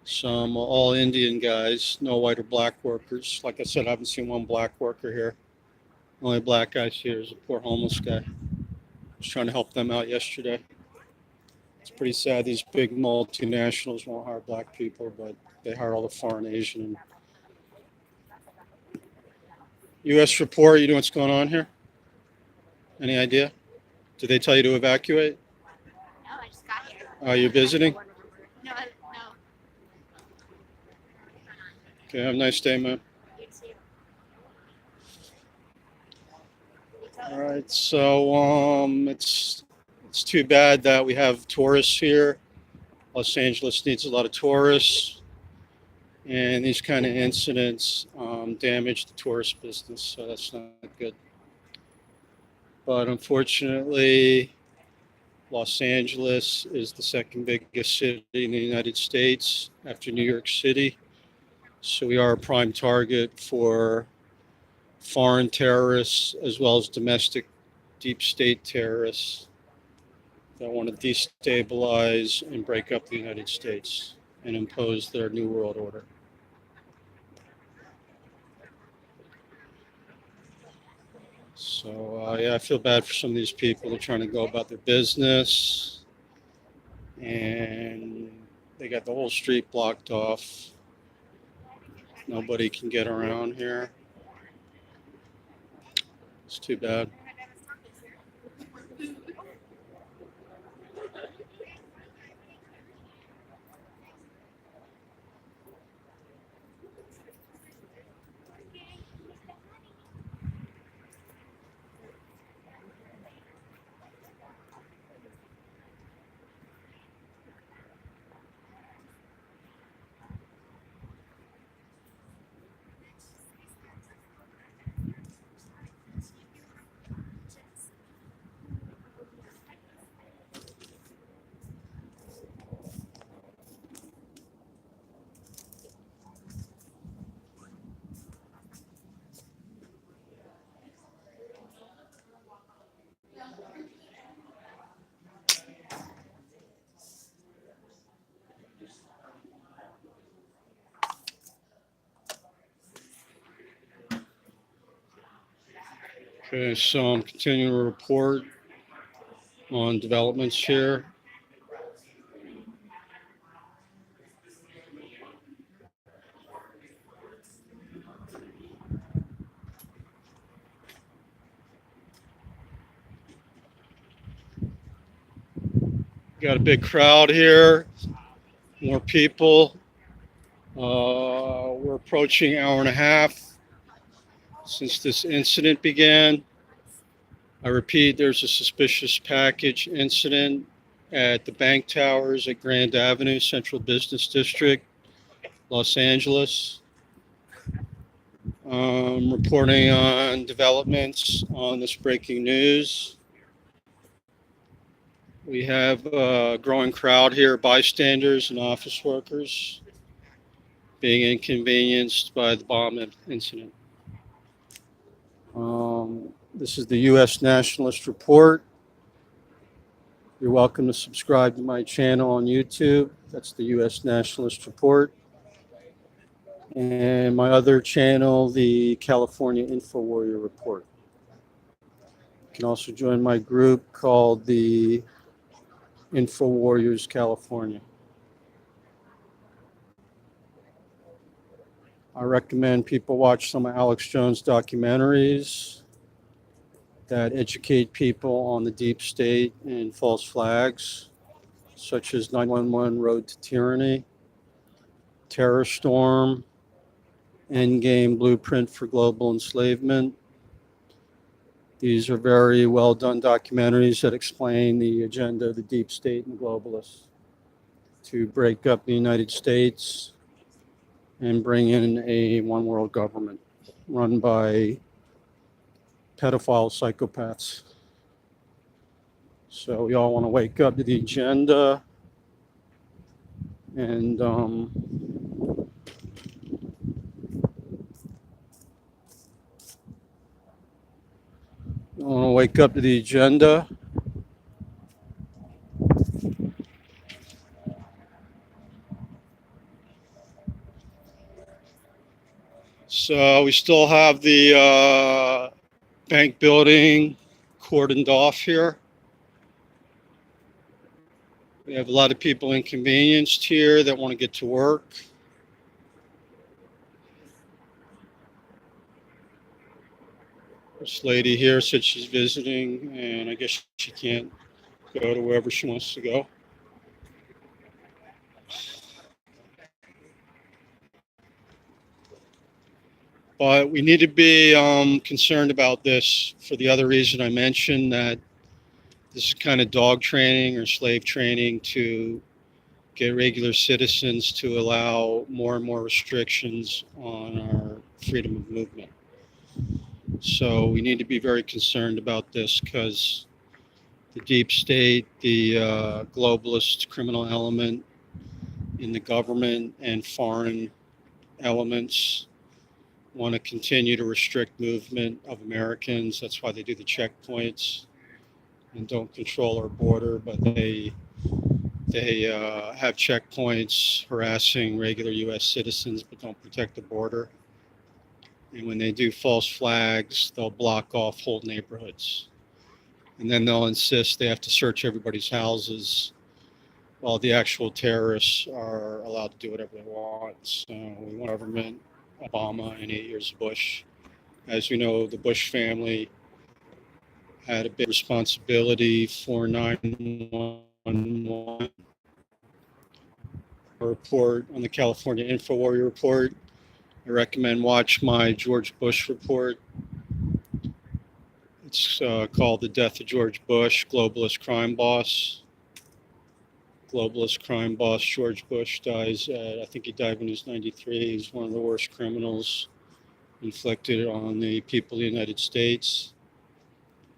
[SPEAKER 1] Some all Indian guys, no white or black workers. Like I said, I haven't seen one black worker here. The only black guy here is a poor homeless guy. I was trying to help them out yesterday. It's pretty sad these big multinationals won't hire black people, but they hire all the foreign Asian. And U.S. report, you know what's going on here? Any idea? Did they tell you to evacuate?
[SPEAKER 5] No, I just got here.
[SPEAKER 1] Are you visiting?
[SPEAKER 5] No, no.
[SPEAKER 1] Okay, have a nice day, man.
[SPEAKER 5] You too.
[SPEAKER 1] All right, so it's too bad that we have tourists here. Los Angeles needs a lot of tourists, and these kind of incidents damage the tourist business, so that's not good. But unfortunately, Los Angeles is the second biggest city in the United States after New York City, so we are a prime target for foreign terrorists as well as domestic deep state terrorists that want to destabilize and break up the United States and impose their New World Order. So, yeah, I feel bad for some of these people. They're trying to go about their business and they got the whole street blocked off. Nobody can get around here. It's too bad. Okay, so I'm continuing to report on developments here. Got a big crowd here, more people. We're approaching hour and a half since this incident began. I repeat, there's a suspicious package incident at the bank towers at Grand Avenue, Central Business District, Los Angeles. Reporting on developments on this breaking news. We have a growing crowd here, bystanders and office workers being inconvenienced by the bomb incident. This is the U.S. Nationalist Report. You're welcome to subscribe to my channel on YouTube. That's the U.S. Nationalist Report. And my other channel, the California Info Warrior Report. You can also join my group called the Info Warriors California. I recommend people watch some of Alex Jones' documentaries that educate people on the deep state and false flags, such as 911 Road to Tyranny, Terror Storm, Endgame Blueprint for Global Enslavement. These are very well done documentaries that explain the agenda of the deep state and globalists to break up the United States and bring in a one world government run by pedophile psychopaths. So we all want to wake up to the agenda and I want to wake up to the agenda. So we still have the bank building cordoned off here. We have a lot of people inconvenienced here that want to get to work. This lady here said she's visiting, and I guess she can't go to wherever she wants to go. But we need to be concerned about this for the other reason I mentioned, that this is kind of dog training or slave training to get regular citizens to allow more and more restrictions on our freedom of movement. So we need to be very concerned about this because the deep state, the globalist criminal element in the government, and foreign elements want to continue to restrict movement of Americans. That's why they do the checkpoints and don't control our border, but they have checkpoints harassing regular U.S. citizens, but don't protect the border. And when they do false flags, they'll block off whole neighborhoods. And then they'll insist they have to search everybody's houses while the actual terrorists are allowed to do whatever they want. So we want government, Obama, and 8 years of Bush. As you know, the Bush family had a big responsibility for 9/11. Report on the California InfoWarrior report. I recommend watch my George Bush report. It's called The Death of George Bush, Globalist Crime Boss. Globalist crime boss George Bush dies I think he died when he was 93. He's one of the worst criminals inflicted on the people of the United States.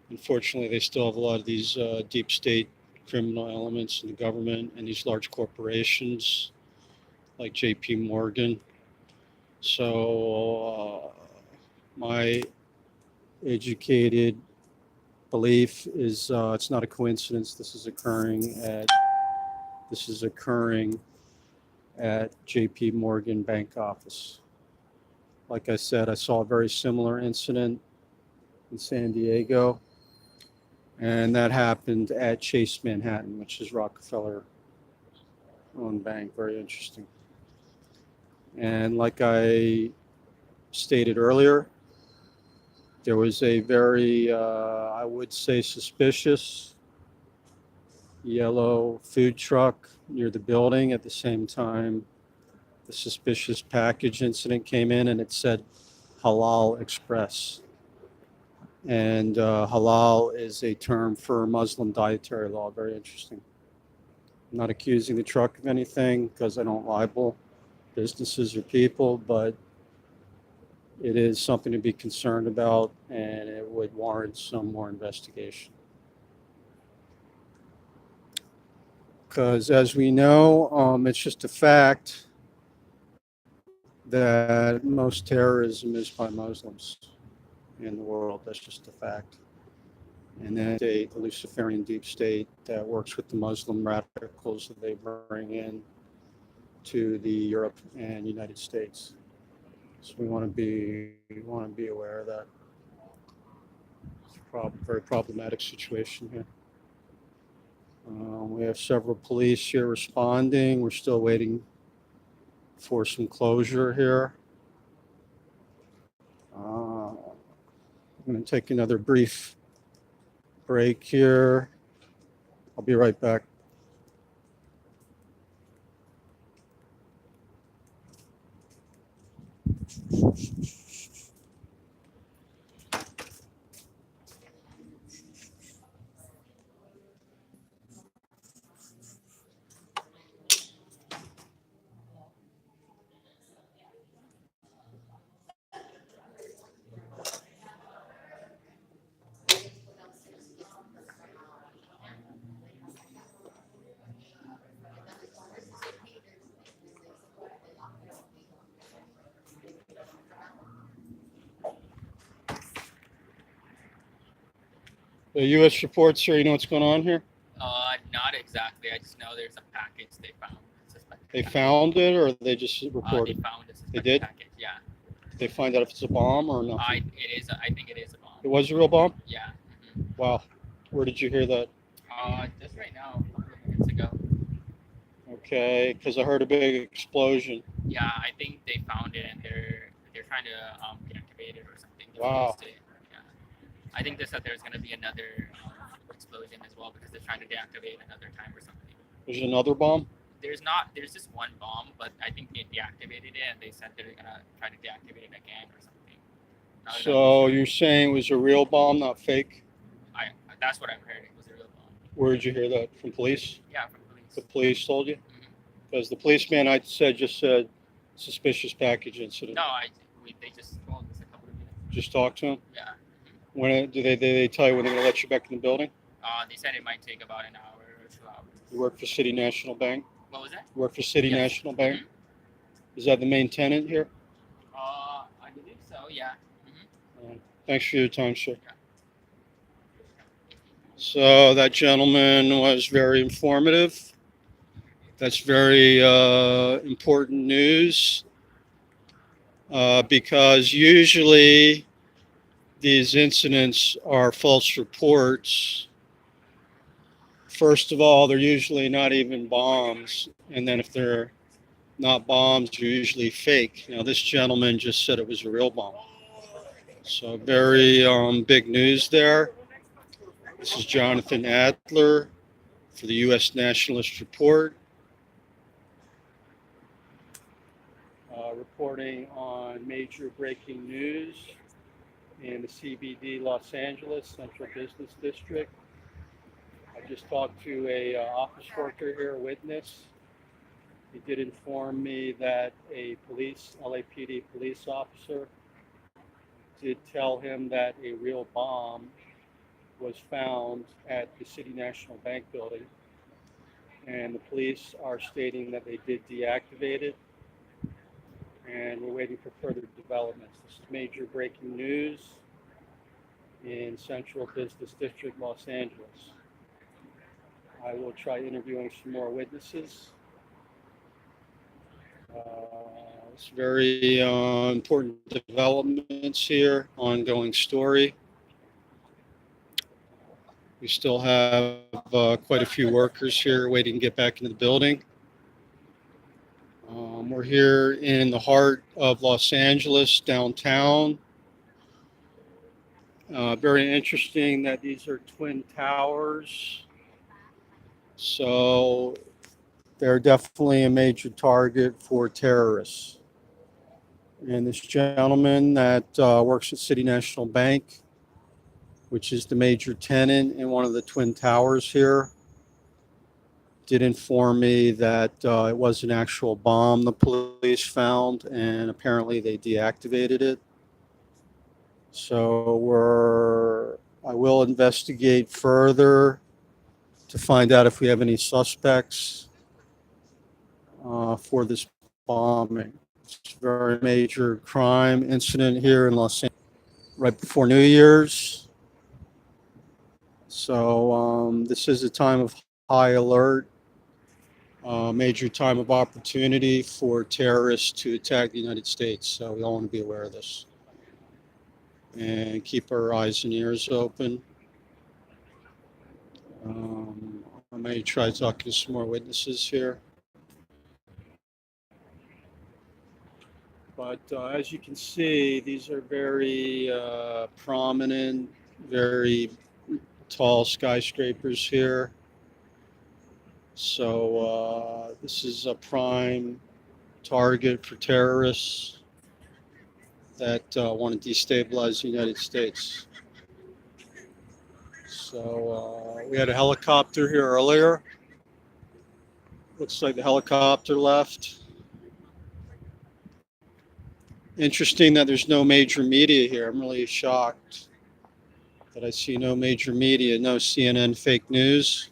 [SPEAKER 1] Unfortunately, they still have a lot of these deep state criminal elements in the government and these large corporations like JP Morgan. So my educated belief is it's not a coincidence this is occurring at JP Morgan bank office. Like I said, I saw a very similar incident in San Diego, and that happened at Chase Manhattan, which is Rockefeller owned bank. Very interesting. And like I stated earlier, there was a very, I would say, suspicious yellow food truck near the building. At the same time, the suspicious package incident came in, and it said Halal Express. And halal is a term for Muslim dietary law. Very interesting. I'm not accusing the truck of anything because I don't libel businesses or people, but it is something to be concerned about, and it would warrant some more investigation. Because as we know, it's just a fact that most terrorism is by Muslims in the world. That's just a fact. And then the Luciferian deep state that works with the Muslim radicals that they bring in to the Europe and United States. So we want to be aware of that. It's a very problematic situation here. We have several police here responding. We're still waiting for some closure here. I'm going to take another brief break here. I'll be right back. The U.S. reports here. You know what's going on here?
[SPEAKER 6] Not exactly. I just know there's a package they found. Suspected
[SPEAKER 1] They
[SPEAKER 6] package.
[SPEAKER 1] found it, or they just
[SPEAKER 6] They
[SPEAKER 1] reported?
[SPEAKER 6] found a
[SPEAKER 1] They
[SPEAKER 6] suspected
[SPEAKER 1] did?
[SPEAKER 6] package. Yeah.
[SPEAKER 1] Did they find out if it's a bomb or nothing?
[SPEAKER 6] I think it is a bomb.
[SPEAKER 1] It was a real bomb?
[SPEAKER 6] Yeah.
[SPEAKER 1] Wow. Where did you hear that?
[SPEAKER 6] Just right now, a couple of minutes ago.
[SPEAKER 1] Okay, because I heard a big explosion.
[SPEAKER 6] Yeah, I think they found it and they're trying to deactivate it or something.
[SPEAKER 1] Wow.
[SPEAKER 6] Yeah. I think they said there's gonna be another explosion as well because they're trying to deactivate another time or something.
[SPEAKER 1] There's another bomb?
[SPEAKER 6] There's just one bomb, but I think they deactivated it and they said they're gonna try to deactivate it again or something. Not
[SPEAKER 1] So
[SPEAKER 6] exactly sure.
[SPEAKER 1] you're saying it was a real bomb, not fake?
[SPEAKER 6] That's what I've heard. It was a real bomb.
[SPEAKER 1] Where did you hear that? From police?
[SPEAKER 6] Yeah, from police.
[SPEAKER 1] The police told you?
[SPEAKER 6] Mhm.
[SPEAKER 1] Because the policeman I said just said suspicious package incident.
[SPEAKER 6] No, they just told us a couple of minutes.
[SPEAKER 1] Just talk to him.
[SPEAKER 6] Yeah.
[SPEAKER 1] When they tell you when they're going to let you back in the building?
[SPEAKER 6] They said it might take about an hour or 2 hours.
[SPEAKER 1] You work for City National Bank?
[SPEAKER 6] What was that?
[SPEAKER 1] You work for City
[SPEAKER 6] Yes.
[SPEAKER 1] National Bank?
[SPEAKER 6] Mhm.
[SPEAKER 1] Is that the main tenant here?
[SPEAKER 6] I believe so. Yeah.
[SPEAKER 1] Thanks for your time, sir. So that gentleman was very informative. That's very important news because usually these incidents are false reports. First of all, they're usually not even bombs. And then if they're not bombs, they're usually fake. Now, this gentleman just said it was a real bomb. So very big news there. This is Jonathan Adler for the U.S. Nationalist Report. Reporting on major breaking news in the CBD Los Angeles Central Business District. I just talked to a office worker here, a witness. He did inform me that a LAPD police officer did tell him that a real bomb was found at the City National Bank building, and the police are stating that they did deactivate it, and we're waiting for further developments. This is major breaking news in Central Business District, Los Angeles. I will try interviewing some more witnesses. It's very important developments here, ongoing story. We still have quite a few workers here waiting to get back into the building. We're here in the heart of Los Angeles, downtown. Very interesting that these are twin towers. So they're definitely a major target for terrorists. And this gentleman that works at City National Bank, which is the major tenant in one of the twin towers here, did inform me that it was an actual bomb the police found, and apparently they deactivated it. So I will investigate further to find out if we have any suspects for this bombing. It's a very major crime incident here in Los Angeles right before New Year's. So this is a time of high alert, major time of opportunity for terrorists to attack the United States. So we all want to be aware of this and keep our eyes and ears open. I may try talking to some more witnesses here. But as you can see, these are very prominent, very tall skyscrapers here. So this is a prime target for terrorists that want to destabilize the United States. So we had a helicopter here earlier. Looks like the helicopter left. Interesting that there's no major media here. I'm really shocked that I see no major media, no CNN fake news.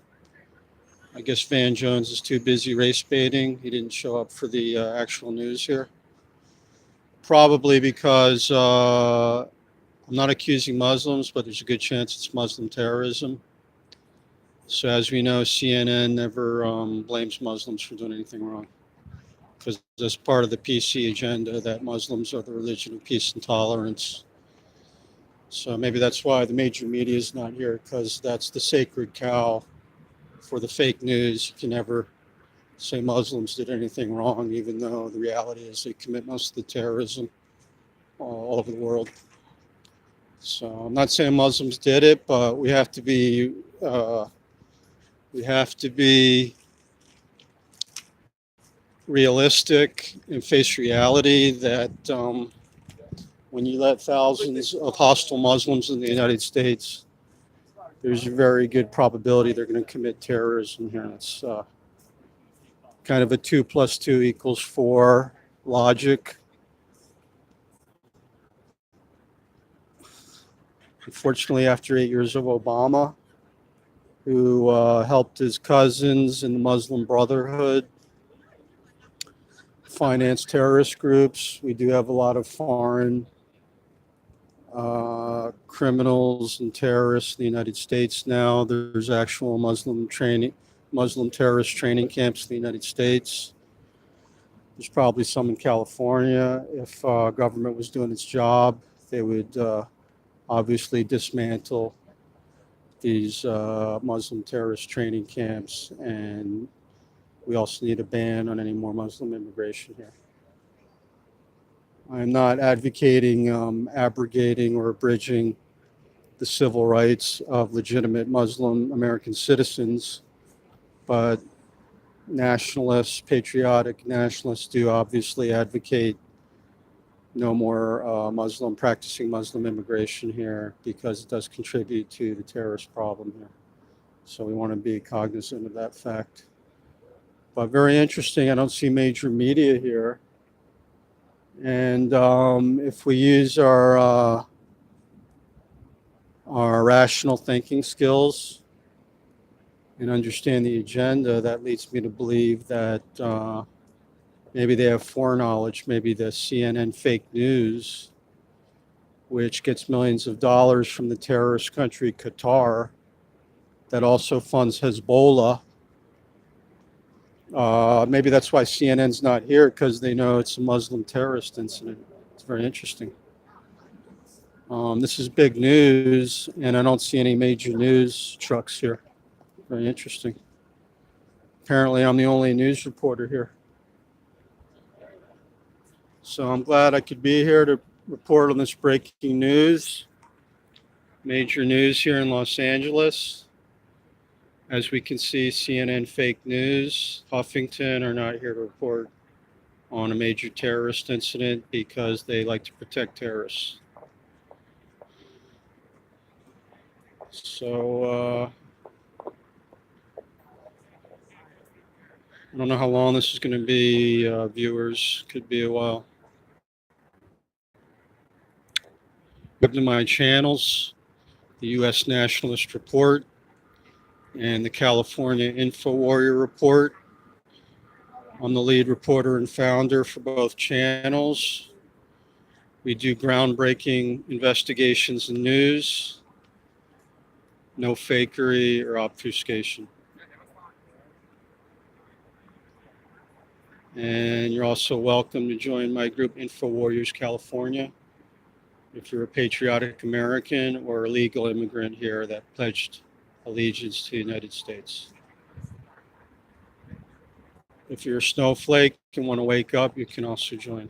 [SPEAKER 1] I guess Van Jones is too busy race baiting. He didn't show up for the actual news here. Probably because I'm not accusing Muslims, but there's a good chance it's Muslim terrorism. So as we know, CNN never blames Muslims for doing anything wrong, because that's part of the PC agenda that Muslims are the religion of peace and tolerance. So maybe that's why the major media is not here, because that's the sacred cow for the fake news. You can never say Muslims did anything wrong, even though the reality is they commit most of the terrorism all over the world. So I'm not saying Muslims did it, but we have to be realistic and face reality that when you let thousands of hostile Muslims in the United States, there's a very good probability they're going to commit terrorism here. It's kind of a 2 + 2 = 4 logic. Unfortunately, after 8 years of Obama, who helped his cousins in the Muslim Brotherhood finance terrorist groups, we do have a lot of foreign criminals and terrorists in the United States now. There's actual Muslim terrorist training camps in the United States. There's probably some in California. If government was doing its job, they would obviously dismantle these Muslim terrorist training camps, and we also need a ban on any more Muslim immigration here. I'm not advocating abrogating or abridging the civil rights of legitimate Muslim American citizens, but nationalists, patriotic nationalists, do obviously advocate no more practicing Muslim immigration here, because it does contribute to the terrorist problem here. So we want to be cognizant of that fact. But very interesting, I don't see major media here. And if we use our rational thinking skills and understand the agenda, that leads me to believe that maybe they have foreknowledge. Maybe the CNN fake news, which gets millions of dollars from the terrorist country Qatar, that also funds Hezbollah. Maybe that's why CNN's not here, because they know it's a Muslim terrorist incident. It's very interesting. This is big news, and I don't see any major news trucks here. Very interesting. Apparently, I'm the only news reporter here. So I'm glad I could be here to report on this breaking news. Major news here in Los Angeles. As we can see, CNN fake news, Huffington are not here to report on a major terrorist incident because they like to protect terrorists. So I don't know how long this is going to be, viewers. Could be a while. Go to my channels, the U.S. Nationalist Report and the California Info Warrior Report. I'm the lead reporter and founder for both channels. We do groundbreaking investigations and news. No fakery or obfuscation. And you're also welcome to join my group, Info Warriors California, if you're a patriotic American or a legal immigrant here that pledged allegiance to the United States. If you're a snowflake and want to wake up, you can also join.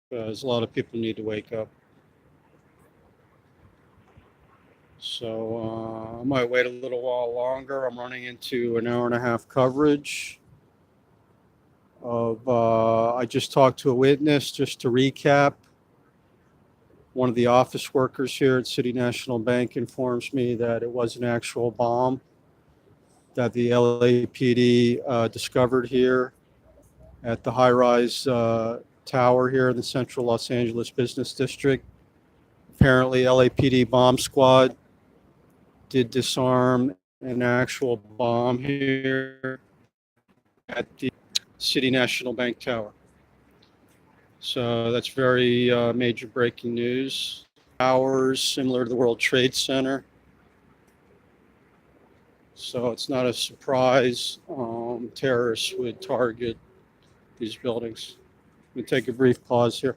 [SPEAKER 1] Because a lot of people need to wake up. So I might wait a little while longer. I'm running into an hour and a half coverage of, I just talked to a witness, just to recap. One of the office workers here at City National Bank informs me that it was an actual bomb that the LAPD discovered here at the high-rise tower here in the central Los Angeles business district. Apparently, LAPD bomb squad did disarm an actual bomb here at the City National Bank Tower. So that's very major breaking news. Towers similar to the World Trade Center. So it's not a surprise terrorists would target these buildings. Let me take a brief pause here.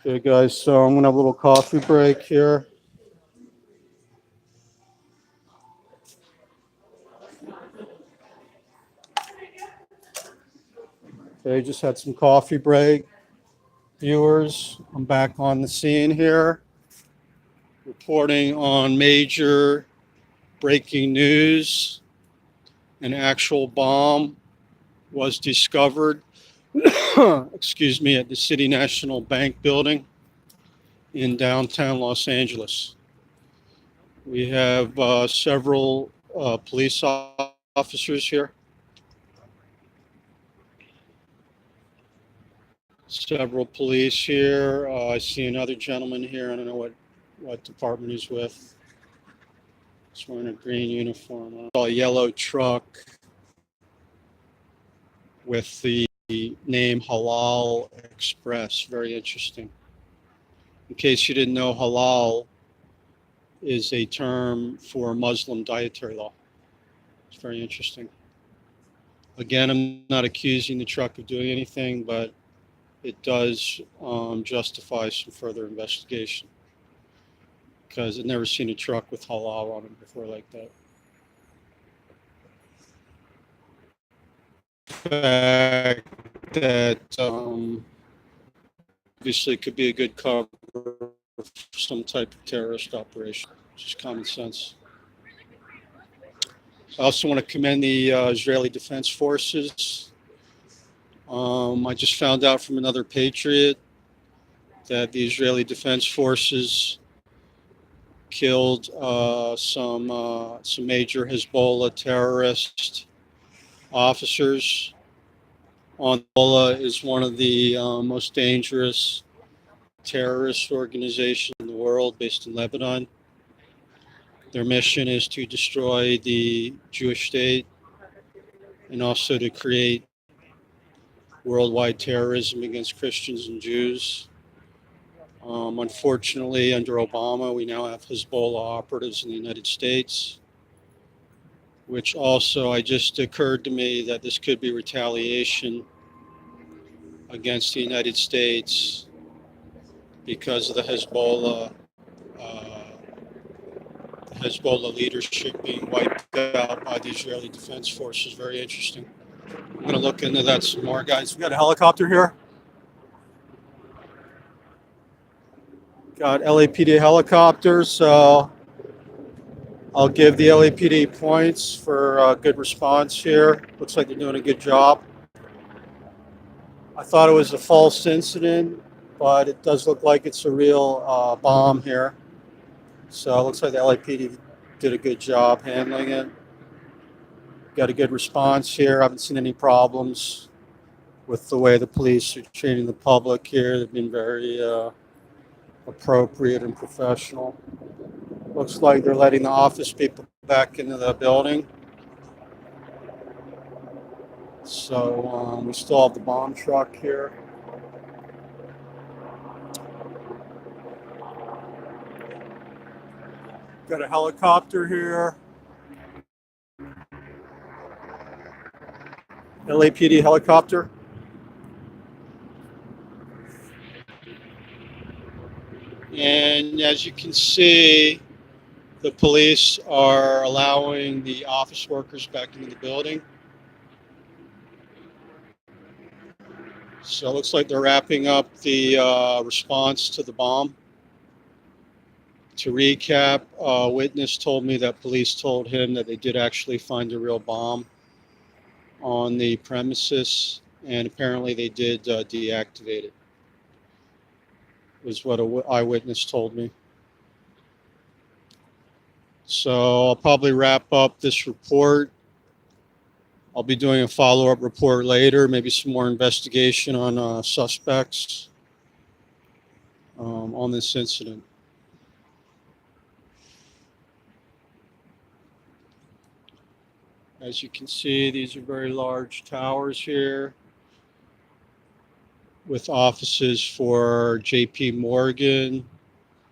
[SPEAKER 1] Okay, guys, so I'm going to have a little coffee break here. Okay, just had some coffee break. Viewers, I'm back on the scene here, reporting on major breaking news. An actual bomb was discovered, excuse me, at the City National Bank building in downtown Los Angeles. We have several police officers here. Several police here. I see another gentleman here. I don't know what department he's with. He's wearing a green uniform. A yellow truck with the name Halal Express. Very interesting. In case you didn't know, halal is a term for Muslim dietary law. It's very interesting. Again, I'm not accusing the truck of doing anything, but it does justify some further investigation because I've never seen a truck with halal on it before like that. The fact that obviously could be a good cover for some type of terrorist operation, just common sense. I also want to commend the Israeli Defense Forces. I just found out from another Patriot that the Israeli Defense Forces killed some major Hezbollah terrorist officers. Hezbollah is one of the most dangerous terrorist organizations in the world, based in Lebanon. Their mission is to destroy the Jewish state and also to create worldwide terrorism against Christians and Jews. Unfortunately, under Obama, we now have Hezbollah operatives in the United States, which also, it just occurred to me that this could be retaliation against the United States because of the Hezbollah leadership being wiped out by the Israeli Defense Forces. Very interesting. I'm going to look into that some more, guys. We got a helicopter here. Got LAPD helicopters, so I'll give the LAPD points for a good response here. Looks like they're doing a good job. I thought it was a false incident, but it does look like it's a real bomb here. So it looks like the LAPD did a good job handling it. Got a good response here. I haven't seen any problems with the way the police are treating the public here. They've been very appropriate and professional. Looks like they're letting the office people back into the building. So we still have the bomb truck here. Got a helicopter here. LAPD helicopter. And as you can see, the police are allowing the office workers back into the building. So it looks like they're wrapping up the response to the bomb. To recap, a witness told me that police told him that they did actually find a real bomb on the premises, and apparently they did deactivate it, was what an eyewitness told me. So I'll probably wrap up this report I'll be doing a follow-up report later, maybe some more investigation on suspects on this incident. As you can see, these are very large towers here with offices for JP Morgan,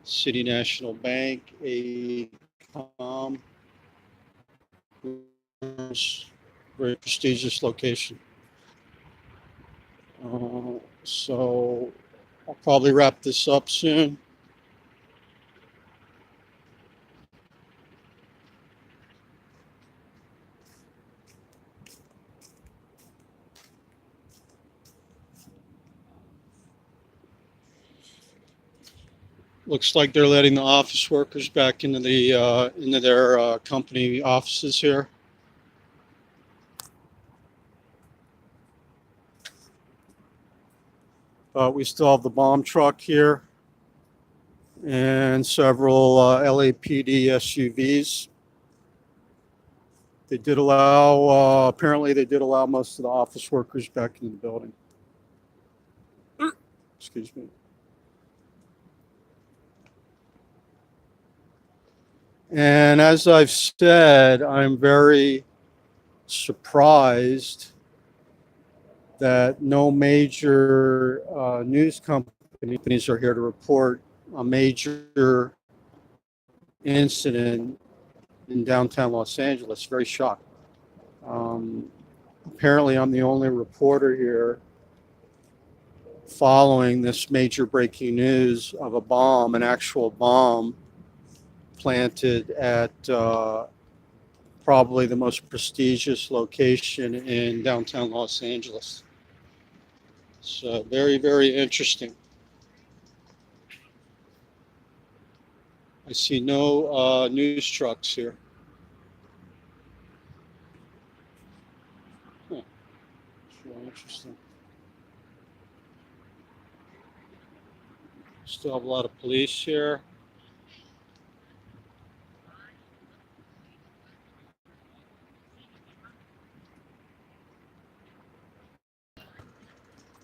[SPEAKER 1] City National Bank, AECOM. Very prestigious location. So I'll probably wrap this up soon. Looks like they're letting the office workers back into their company offices here. We still have the bomb truck here and several LAPD SUVs. They did allow, apparently they did allow most of the office workers back in the building. Excuse me. And as I've said, I'm very surprised that no major news companies are here to report a major incident in downtown Los Angeles. Very shocked. Apparently, I'm the only reporter here following this major breaking news of a bomb, an actual bomb planted at probably the most prestigious location in downtown Los Angeles. So very, very interesting. I see no news trucks here. Huh. Really interesting. Still have a lot of police here.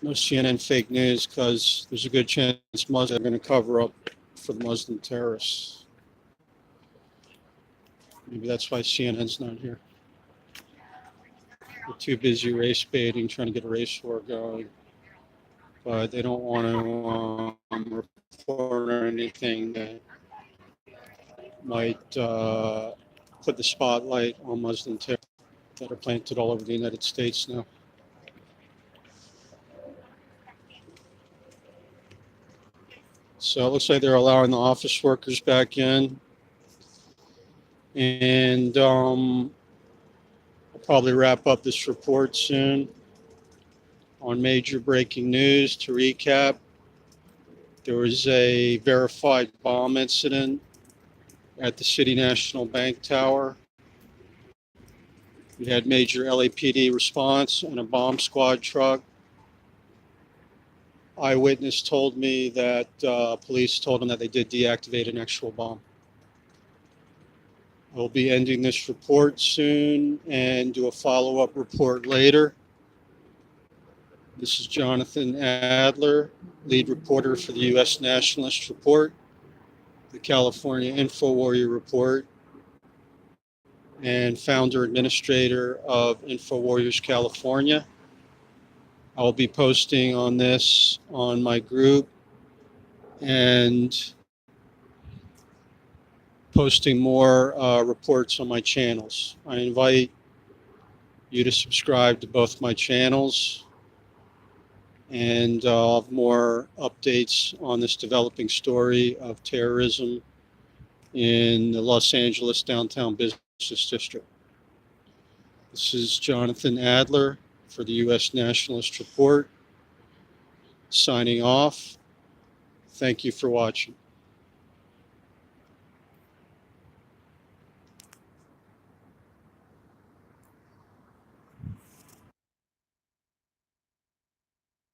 [SPEAKER 1] No CNN fake news because there's a good chance Muslims are going to cover up for the Muslim terrorists. Maybe that's why CNN's not here. They're too busy race baiting, trying to get a race war going. But they don't want to report on anything that might put the spotlight on Muslim terrorists that are planted all over the United States now. So it looks like they're allowing the office workers back in. And I'll probably wrap up this report soon. On major breaking news, to recap, there was a verified bomb incident at the City National Bank Tower. We had major LAPD response and a bomb squad truck. Eyewitness told me that police told them that they did deactivate an actual bomb. I'll be ending this report soon and do a follow-up report later. This is Jonathan Adler, lead reporter for the U.S. Nationalist Report, the California Info Warrior Report, and founder administrator of Info Warriors California. I'll be posting on this on my group and posting more reports on my channels. I invite you to subscribe to both my channels, and I'll have more updates on this developing story of terrorism in the Los Angeles downtown business district. This is Jonathan Adler for the U.S. Nationalist Report, signing off. Thank you for watching.